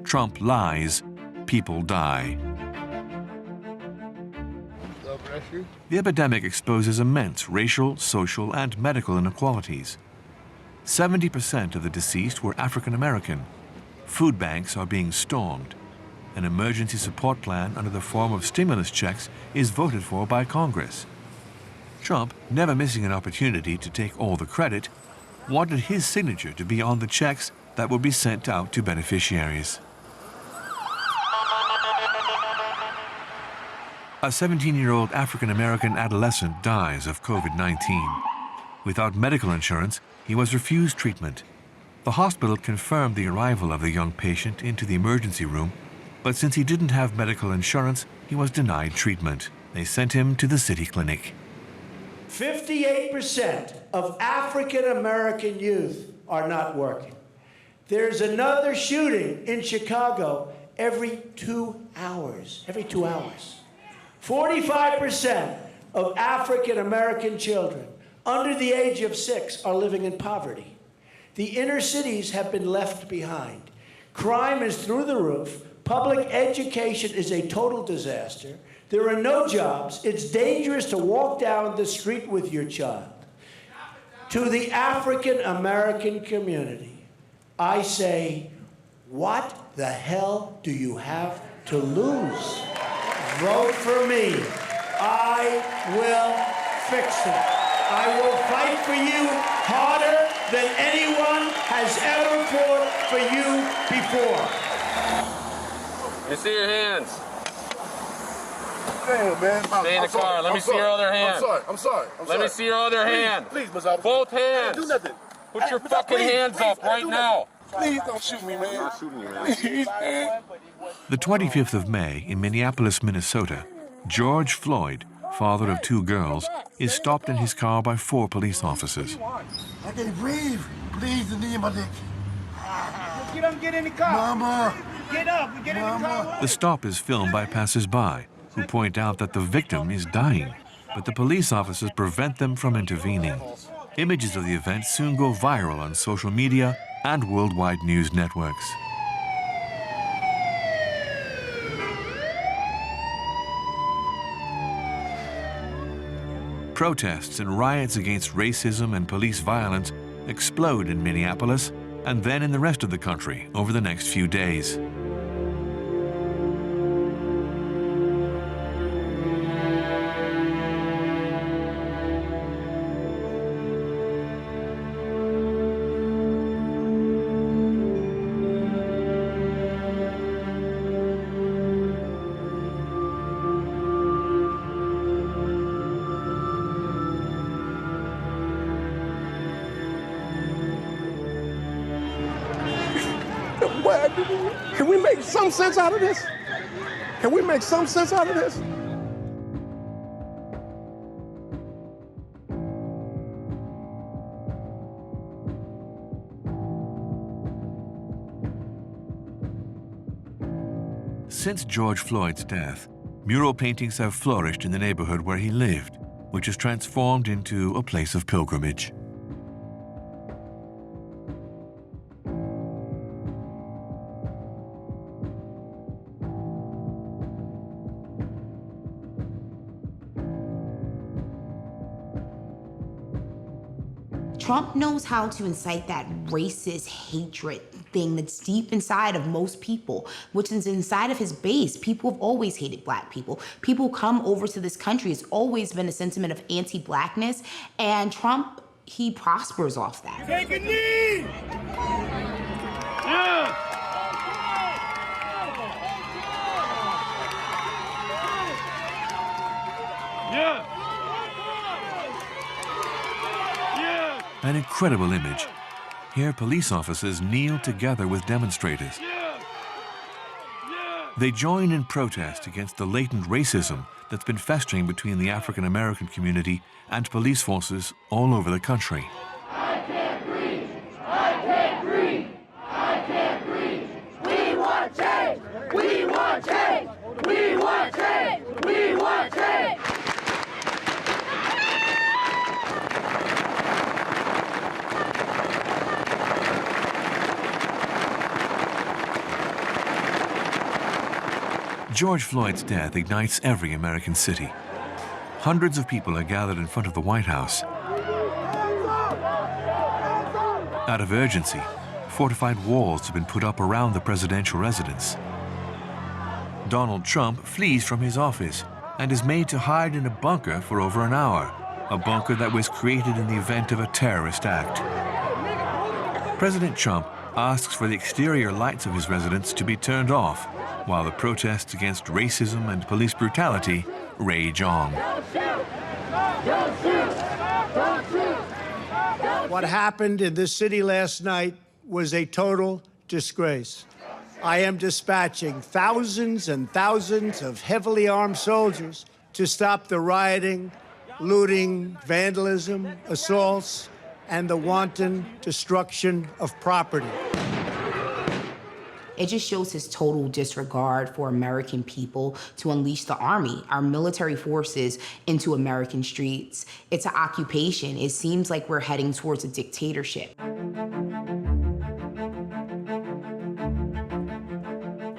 "Trump lies, people die." The epidemic exposes immense racial, social, and medical inequalities. 70% of the deceased were African American. Food banks are being stormed. An emergency support plan under the form of stimulus checks is voted for by Congress. Trump, never missing an opportunity to take all the credit, wanted his signature to be on the checks that would be sent out to beneficiaries. A 17-year-old African-American adolescent dies of COVID-19. Without medical insurance, he was refused treatment. The hospital confirmed the arrival of the young patient into the emergency room, but since he didn't have medical insurance, he was denied treatment. They sent him to the city clinic. 58% of African American youth are not working. There's another shooting in Chicago every 2 hours. 45% of African American children under the age of 6 are living in poverty. The inner cities have been left behind. Crime is through the roof. Public education is a total disaster. There are no jobs. It's dangerous to walk down the street with your child. To the African American community, I say, what the hell do you have to lose? Vote for me. I will fix it. I will fight for you harder than anyone has ever fought for you before. Let me see your hands. Damn, man. Stay in the car. Let me see your other hand. I'm sorry. Let me see your other hand. Please, Ms. Officer. Both hands. Do nothing. Put your fucking hands up right now. Please don't shoot me, man. I'm shooting you, man. The 25th of May in Minneapolis, Minnesota, George Floyd, father of 2 girls, is stopped in his car by 4 police officers. I can't breathe. Please, the knee in my dick. Get up, get in the car. Mama. Get up, get in the car. The stop is filmed by passers-by, who point out that the victim is dying, but the police officers prevent them from intervening. Images of the event soon go viral on social media and worldwide news networks. Protests and riots against racism and police violence explode in Minneapolis and then in the rest of the country over the next few days. Can we make some sense out of this? Can we make some sense out of this? Since George Floyd's death, mural paintings have flourished in the neighborhood where he lived, which is transformed into a place of pilgrimage. Trump knows how to incite that racist hatred thing that's deep inside of most people, which is inside of his base. People have always hated black people. People come over to this country. It's always been a sentiment of anti-blackness, and he prospers off that. Take a knee! Yeah! Yeah! Yeah! An incredible image. Here, police officers kneel together with demonstrators. They join in protest against the latent racism that's been festering between the African American community and police forces all over the country. I can't breathe! I can't breathe! I can't breathe! We want change! We want change! We want change! We want change! George Floyd's death ignites every American city. Hundreds of people are gathered in front of the White House. Out of urgency, fortified walls have been put up around the presidential residence. Donald Trump flees from his office and is made to hide in a bunker for over an hour, a bunker that was created in the event of a terrorist act. President Trump asks for the exterior lights of his residence to be turned off, while the protests against racism and police brutality rage on. What happened in this city last night was a total disgrace. I am dispatching thousands and thousands of heavily armed soldiers to stop the rioting, looting, vandalism, assaults, and the wanton destruction of property. It just shows his total disregard for American people to unleash the army, our military forces, into American streets. It's an occupation. It seems like we're heading towards a dictatorship.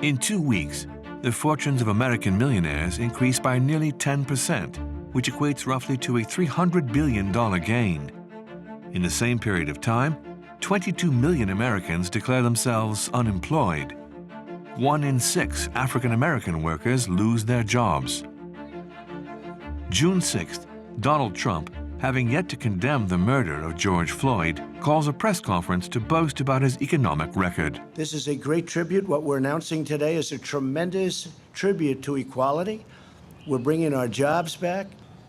In 2 weeks, the fortunes of American millionaires increased by nearly 10%, which equates roughly to a $300 billion gain. In the same period of time, 22 million Americans declare themselves unemployed. 1 in 6 African American workers lose their jobs. June 6th, Donald Trump, having yet to condemn the murder of George Floyd, calls a press conference to boast about his economic record. This is a great tribute. What we're announcing today is a tremendous tribute to equality. We're bringing our jobs back.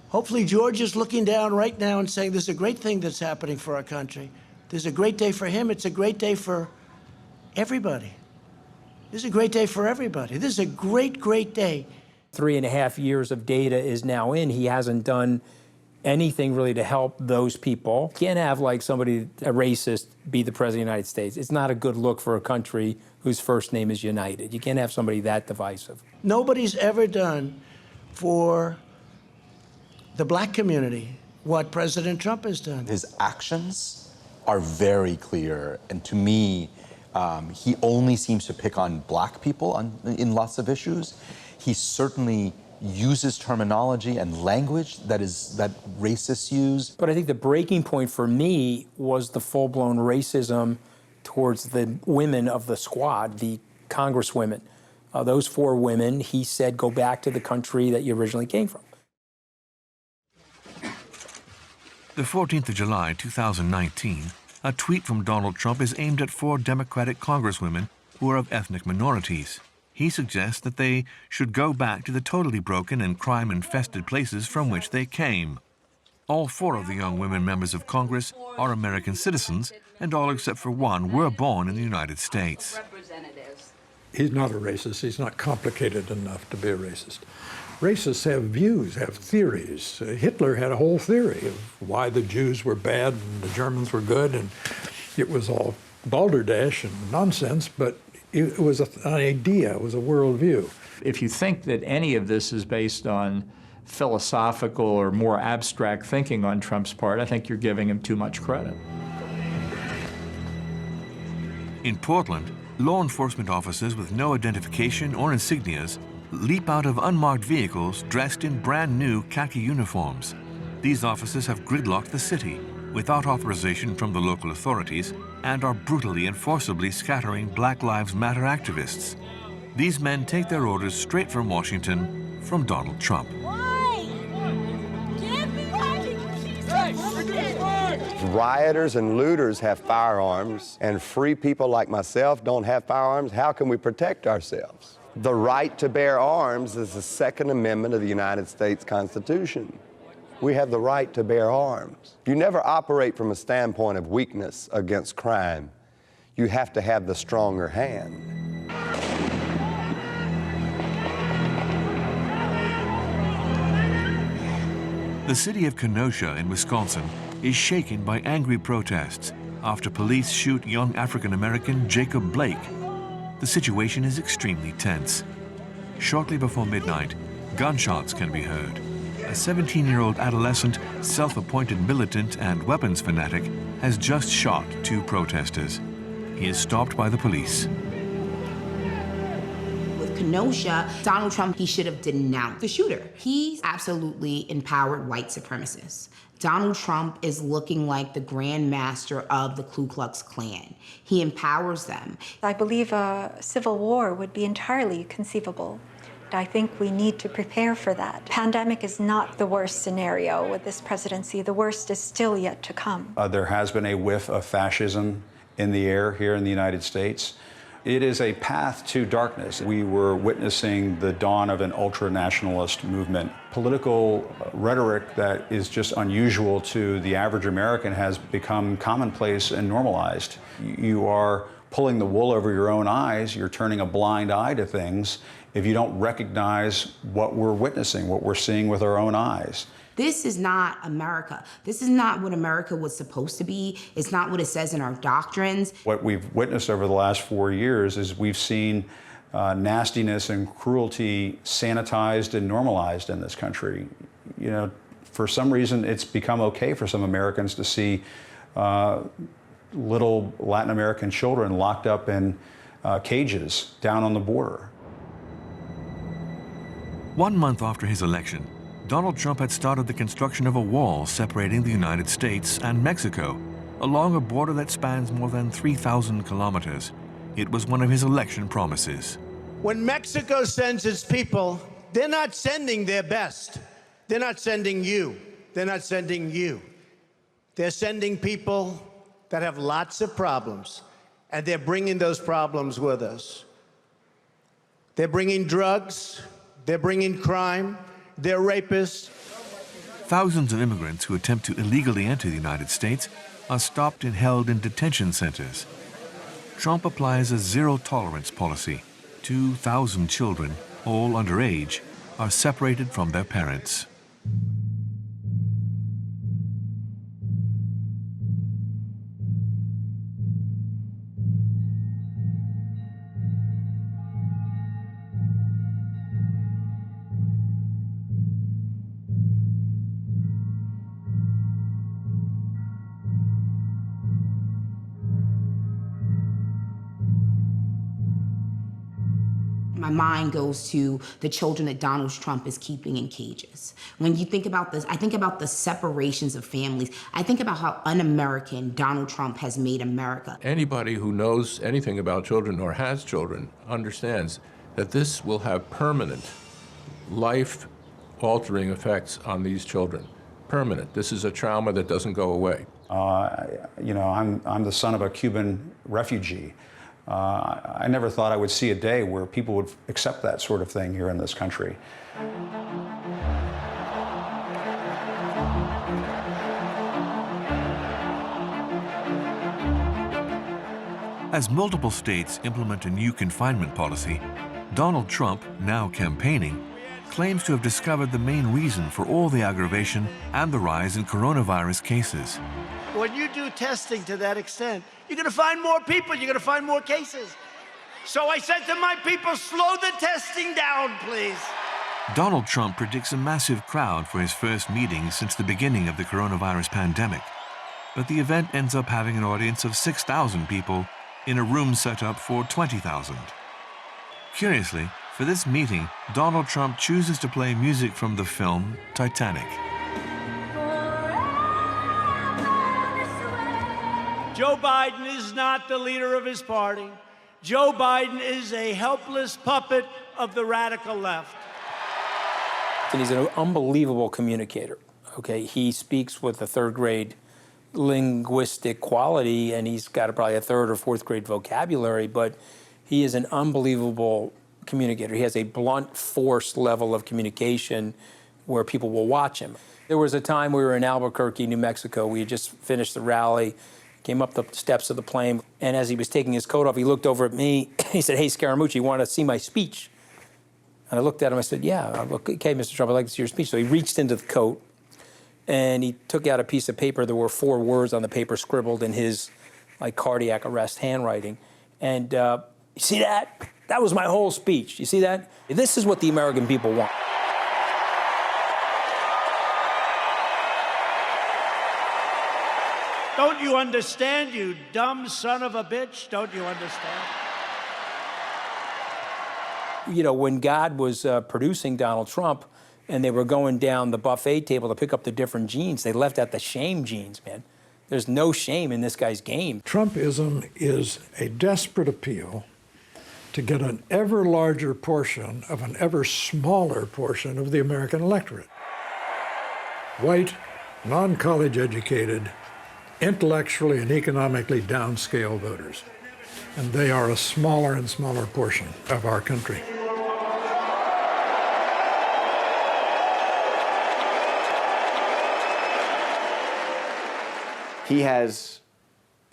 Hopefully George is looking down right now and saying this is a great thing that's happening for our country. This is a great day for him. It's a great day for everybody. This is a great day for everybody. This is a great, great day. 3.5 years of data is now in. He hasn't done anything really to help those people. You can't have like somebody, a racist, be the president of the United States. It's not a good look for a country whose first name is United. You can't have somebody that divisive. Nobody's ever done for the black community what President Trump has done. His actions are very clear, and to me, he only seems to pick on black people in lots of issues. He certainly uses terminology and language that racists use. But I think the breaking point for me was the full-blown racism towards the women of the squad, the congresswomen. Those 4 women, he said, go back to the country that you originally came from. The 14th of July, 2019, a tweet from Donald Trump is aimed at 4 Democratic congresswomen who are of ethnic minorities. He suggests that they should go back to the totally broken and crime-infested places from which they came. All 4 of the young women members of Congress are American citizens, and all except for 1 were born in the United States. He's not a racist. He's not complicated enough to be a racist. Racists have views, have theories. Hitler had a whole theory of why the Jews were bad and the Germans were good, and it was all balderdash and nonsense, but it was an idea, it was a worldview. If you think that any of this is based on philosophical or more abstract thinking on Trump's part, I think you're giving him too much credit. In Portland, law enforcement officers with no identification or insignias leap out of unmarked vehicles dressed in brand new khaki uniforms. These officers have gridlocked the city. without authorization from the local authorities and are brutally and forcibly scattering Black Lives Matter activists. These men take their orders straight from Washington, from Donald Trump. Rioters and looters have firearms, and free people like myself don't have firearms. How can we protect ourselves? The right to bear arms is the Second Amendment of the United States Constitution. We have the right to bear arms. You never operate from a standpoint of weakness against crime. You have to have the stronger hand. The city of Kenosha in Wisconsin is shaken by angry protests after police shoot young African-American Jacob Blake. The situation is extremely tense. Shortly before midnight, gunshots can be heard. A 17-year-old adolescent, self-appointed militant and weapons fanatic has just shot 2 protesters. He is stopped by the police. With Kenosha, Donald Trump, he should have denounced the shooter. He's absolutely empowered white supremacists. Donald Trump is looking like the Grand Master of the Ku Klux Klan. He empowers them. I believe a civil war would be entirely conceivable. I think we need to prepare for that. Pandemic is not the worst scenario with this presidency. The worst is still yet to come. There has been a whiff of fascism in the air here in the United States. It is a path to darkness. We were witnessing the dawn of an ultra-nationalist movement. Political rhetoric that is just unusual to the average American has become commonplace and normalized. You are pulling the wool over your own eyes. You're turning a blind eye to things if you don't recognize what we're witnessing, what we're seeing with our own eyes. This is not America. This is not what America was supposed to be. It's not what it says in our doctrines. What we've witnessed over the last 4 years is we've seen nastiness and cruelty sanitized and normalized in this country. You know, for some reason, it's become okay for some Americans to see little Latin American children locked up in cages down on the border. 1 month after his election, Donald Trump had started the construction of a wall separating the United States and Mexico along a border that spans more than 3,000 kilometers. It was one of his election promises. When Mexico sends its people, they're not sending their best. They're not sending you. They're not sending you. They're sending people that have lots of problems, and they're bringing those problems with us. They're bringing drugs. They're bringing crime. They're rapists. Thousands of immigrants who attempt to illegally enter the United States are stopped and held in detention centers. Trump applies a zero-tolerance policy. 2,000 children, all underage, are separated from their parents. My mind goes to the children that Donald Trump is keeping in cages. When you think about this, I think about the separations of families. I think about how un-American Donald Trump has made America. Anybody who knows anything about children or has children understands that this will have permanent, life-altering effects on these children. Permanent. This is a trauma that doesn't go away. You know, I'm the son of a Cuban refugee. I never thought I would see a day where people would accept that sort of thing here in this country. As multiple states implement a new confinement policy, Donald Trump, now campaigning, claims to have discovered the main reason for all the aggravation and the rise in coronavirus cases. When you do testing to that extent, you're going to find more people, you're going to find more cases. So I said to my people, slow the testing down, please. Donald Trump predicts a massive crowd for his first meeting since the beginning of the coronavirus pandemic. But the event ends up having an audience of 6,000 people in a room set up for 20,000. Curiously, for this meeting, Donald Trump chooses to play music from the film Titanic. Joe Biden is not the leader of his party. Joe Biden is a helpless puppet of the radical left. And he's an unbelievable communicator, okay? He speaks with a third-grade linguistic quality, and he's got probably a third or fourth grade vocabulary, but he is an unbelievable communicator. He has a blunt force level of communication where people will watch him. There was a time we were in Albuquerque, New Mexico. We had just finished the rally, came up the steps of the plane, and as he was taking his coat off, he looked over at me. He said, "Hey, Scaramucci, you want to see my speech?" And I looked at him, I said, "Yeah, okay, Mr. Trump, I'd like to see your speech." So he reached into the coat, and he took out a piece of paper. There were 4 words on the paper scribbled in his cardiac arrest handwriting. And you see that? That was my whole speech. You see that? This is what the American people want. Don't you understand, you dumb son of a bitch? Don't you understand? You know, when God was producing Donald Trump and they were going down the buffet table to pick up the different genes, they left out the shame genes, man. There's no shame in this guy's game. Trumpism is a desperate appeal to get an ever larger portion of an ever smaller portion of the American electorate. White, non-college educated, intellectually and economically downscale voters. And they are a smaller and smaller portion of our country. He has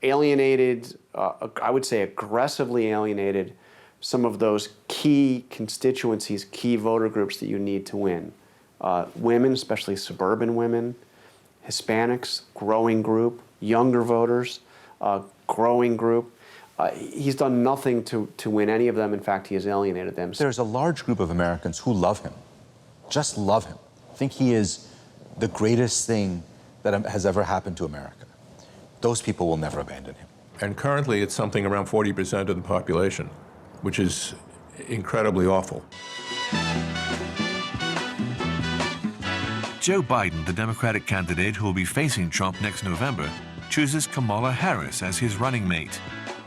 alienated, I would say aggressively alienated, some of those key constituencies, key voter groups that you need to win. Women, especially suburban women, Hispanics, growing group, younger voters, growing group. He's done nothing to win any of them. In fact, he has alienated them. There's a large group of Americans who love him, just love him, think he is the greatest thing that has ever happened to America. Those people will never abandon him. And currently, it's something around 40% of the population, which is incredibly awful. Joe Biden, the Democratic candidate who will be facing Trump next November, chooses Kamala Harris as his running mate.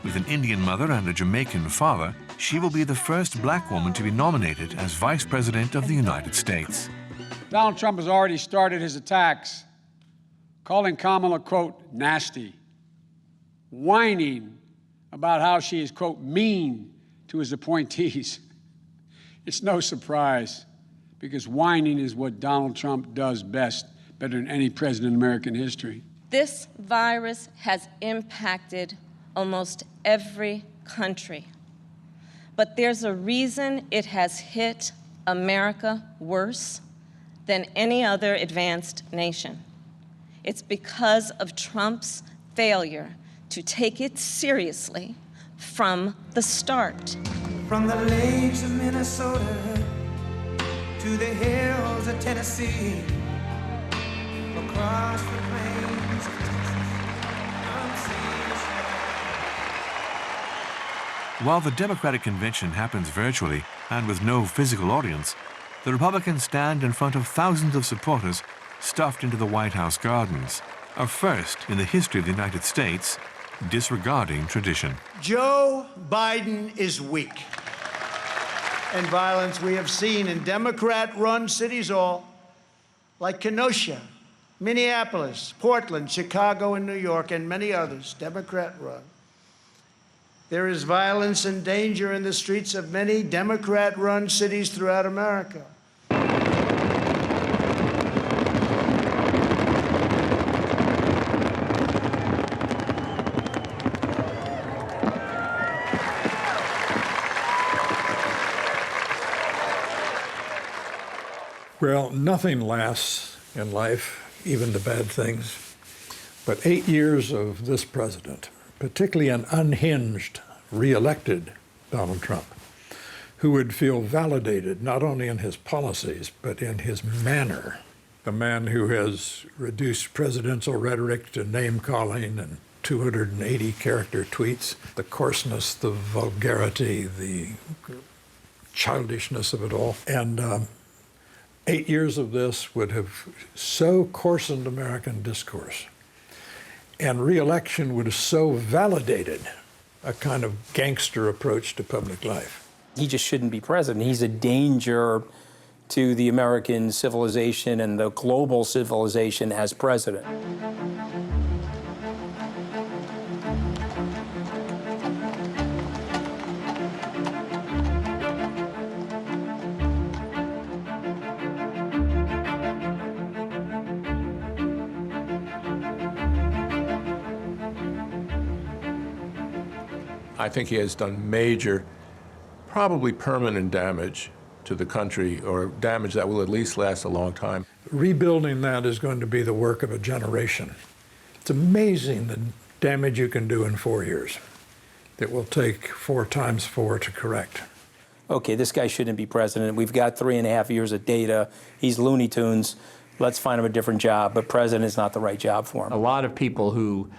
With an Indian mother and a Jamaican father, she will be the first black woman to be nominated as Vice President of the United States. Donald Trump has already started his attacks, calling Kamala, quote, nasty, whining about how she is, quote, mean to his appointees. It's no surprise, because whining is what Donald Trump does best, better than any president in American history. This virus has impacted almost every country, but there's a reason it has hit America worse than any other advanced nation. It's because of Trump's failure to take it seriously from the start. From the lakes of Minnesota to the hills of Tennessee, across the plains of Texas. While the Democratic convention happens virtually and with no physical audience, the Republicans stand in front of thousands of supporters stuffed into the White House gardens, a first in the history of the United States, disregarding tradition. Joe Biden is weak. And violence we have seen in Democrat-run cities all, like Kenosha, Minneapolis, Portland, Chicago, and New York, and many others, Democrat-run. There is violence and danger in the streets of many Democrat-run cities throughout America. Well, nothing lasts in life, even the bad things. But 8 years of this president, particularly an unhinged, reelected Donald Trump, who would feel validated not only in his policies, but in his manner. The man who has reduced presidential rhetoric to name-calling and 280-character tweets, the coarseness, the vulgarity, the childishness of it all. And 8 years of this would have so coarsened American discourse And reelection would have so validated a kind of gangster approach to public life. He just shouldn't be president. He's a danger to the American civilization and the global civilization as president. I think he has done major, probably permanent damage to the country, or damage that will at least last a long time. Rebuilding that is going to be the work of a generation. It's amazing the damage you can do in 4 years that will take 4 times 4 to correct. Okay, this guy shouldn't be president. We've got 3.5 years of data. He's Looney Tunes. Let's find him a different job, but president is not the right job for him. A lot of people who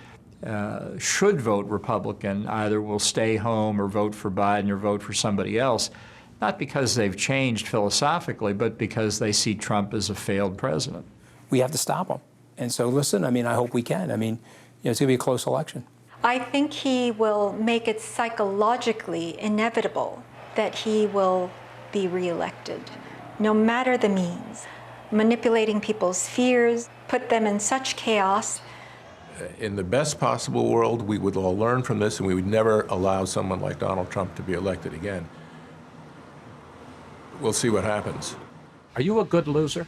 should vote Republican either will stay home or vote for Biden or vote for somebody else, not because they've changed philosophically, but because they see Trump as a failed president. We have to stop him. And so, listen, I mean, I hope we can. I mean, it's going to be a close election. I think he will make it psychologically inevitable that he will be reelected, no matter the means. Manipulating people's fears, put them in such chaos. In the best possible world, we would all learn from this, and we would never allow someone like Donald Trump to be elected again. We'll see what happens. Are you a good loser?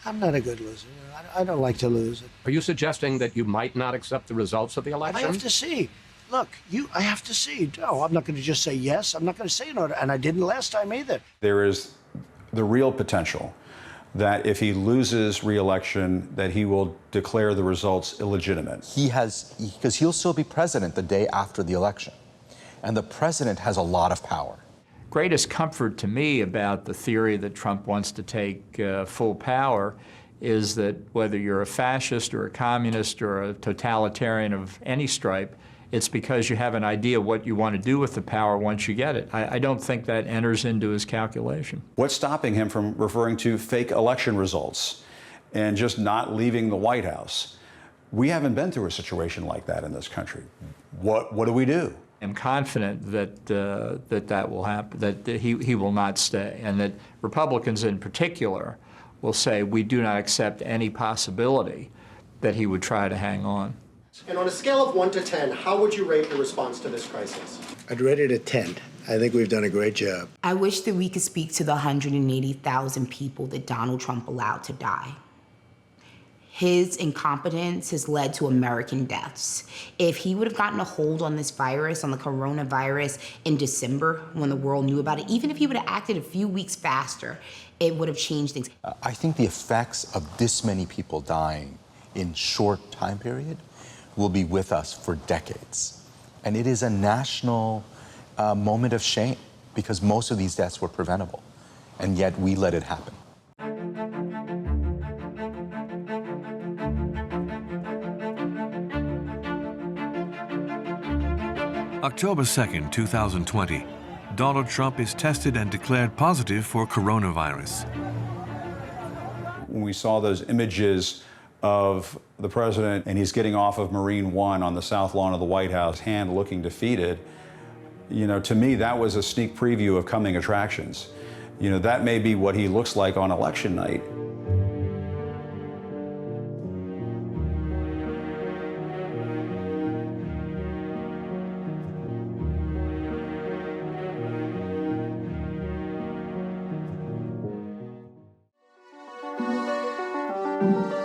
I'm not a good loser. I don't like to lose. Are you suggesting that you might not accept the results of the election? I have to see. Look, I have to see. No, I'm not going to just say yes. I'm not going to say no, and I didn't last time either. There is the real potential that if he loses re-election, that he will declare the results illegitimate. Because he'll still be president the day after the election. And the president has a lot of power. Greatest comfort to me about the theory that Trump wants to take full power is that whether you're a fascist or a communist or a totalitarian of any stripe, it's because you have an idea what you want to do with the power once you get it. I don't think that enters into his calculation. What's stopping him from referring to fake election results and just not leaving the White House? We haven't been through a situation like that in this country. What do we do? I'm confident that that will happen, that he will not stay, and that Republicans in particular will say we do not accept any possibility that he would try to hang on. And on a scale of 1 to 10, how would you rate your response to this crisis? I'd rate it a 10. I think we've done a great job. I wish that we could speak to the 180,000 people that Donald Trump allowed to die. His incompetence has led to American deaths. If he would have gotten a hold on this virus, on the coronavirus, in December when the world knew about it, even if he would have acted a few weeks faster, it would have changed things. I think the effects of this many people dying in short time period will be with us for decades. And it is a national moment of shame because most of these deaths were preventable, and yet we let it happen. October 2nd, 2020, Donald Trump is tested and declared positive for coronavirus. When we saw those images of the president and he's getting off of Marine One on the south lawn of the White House, hand looking defeated, to me that was a sneak preview of coming attractions. That may be what he looks like on election night. Thank you.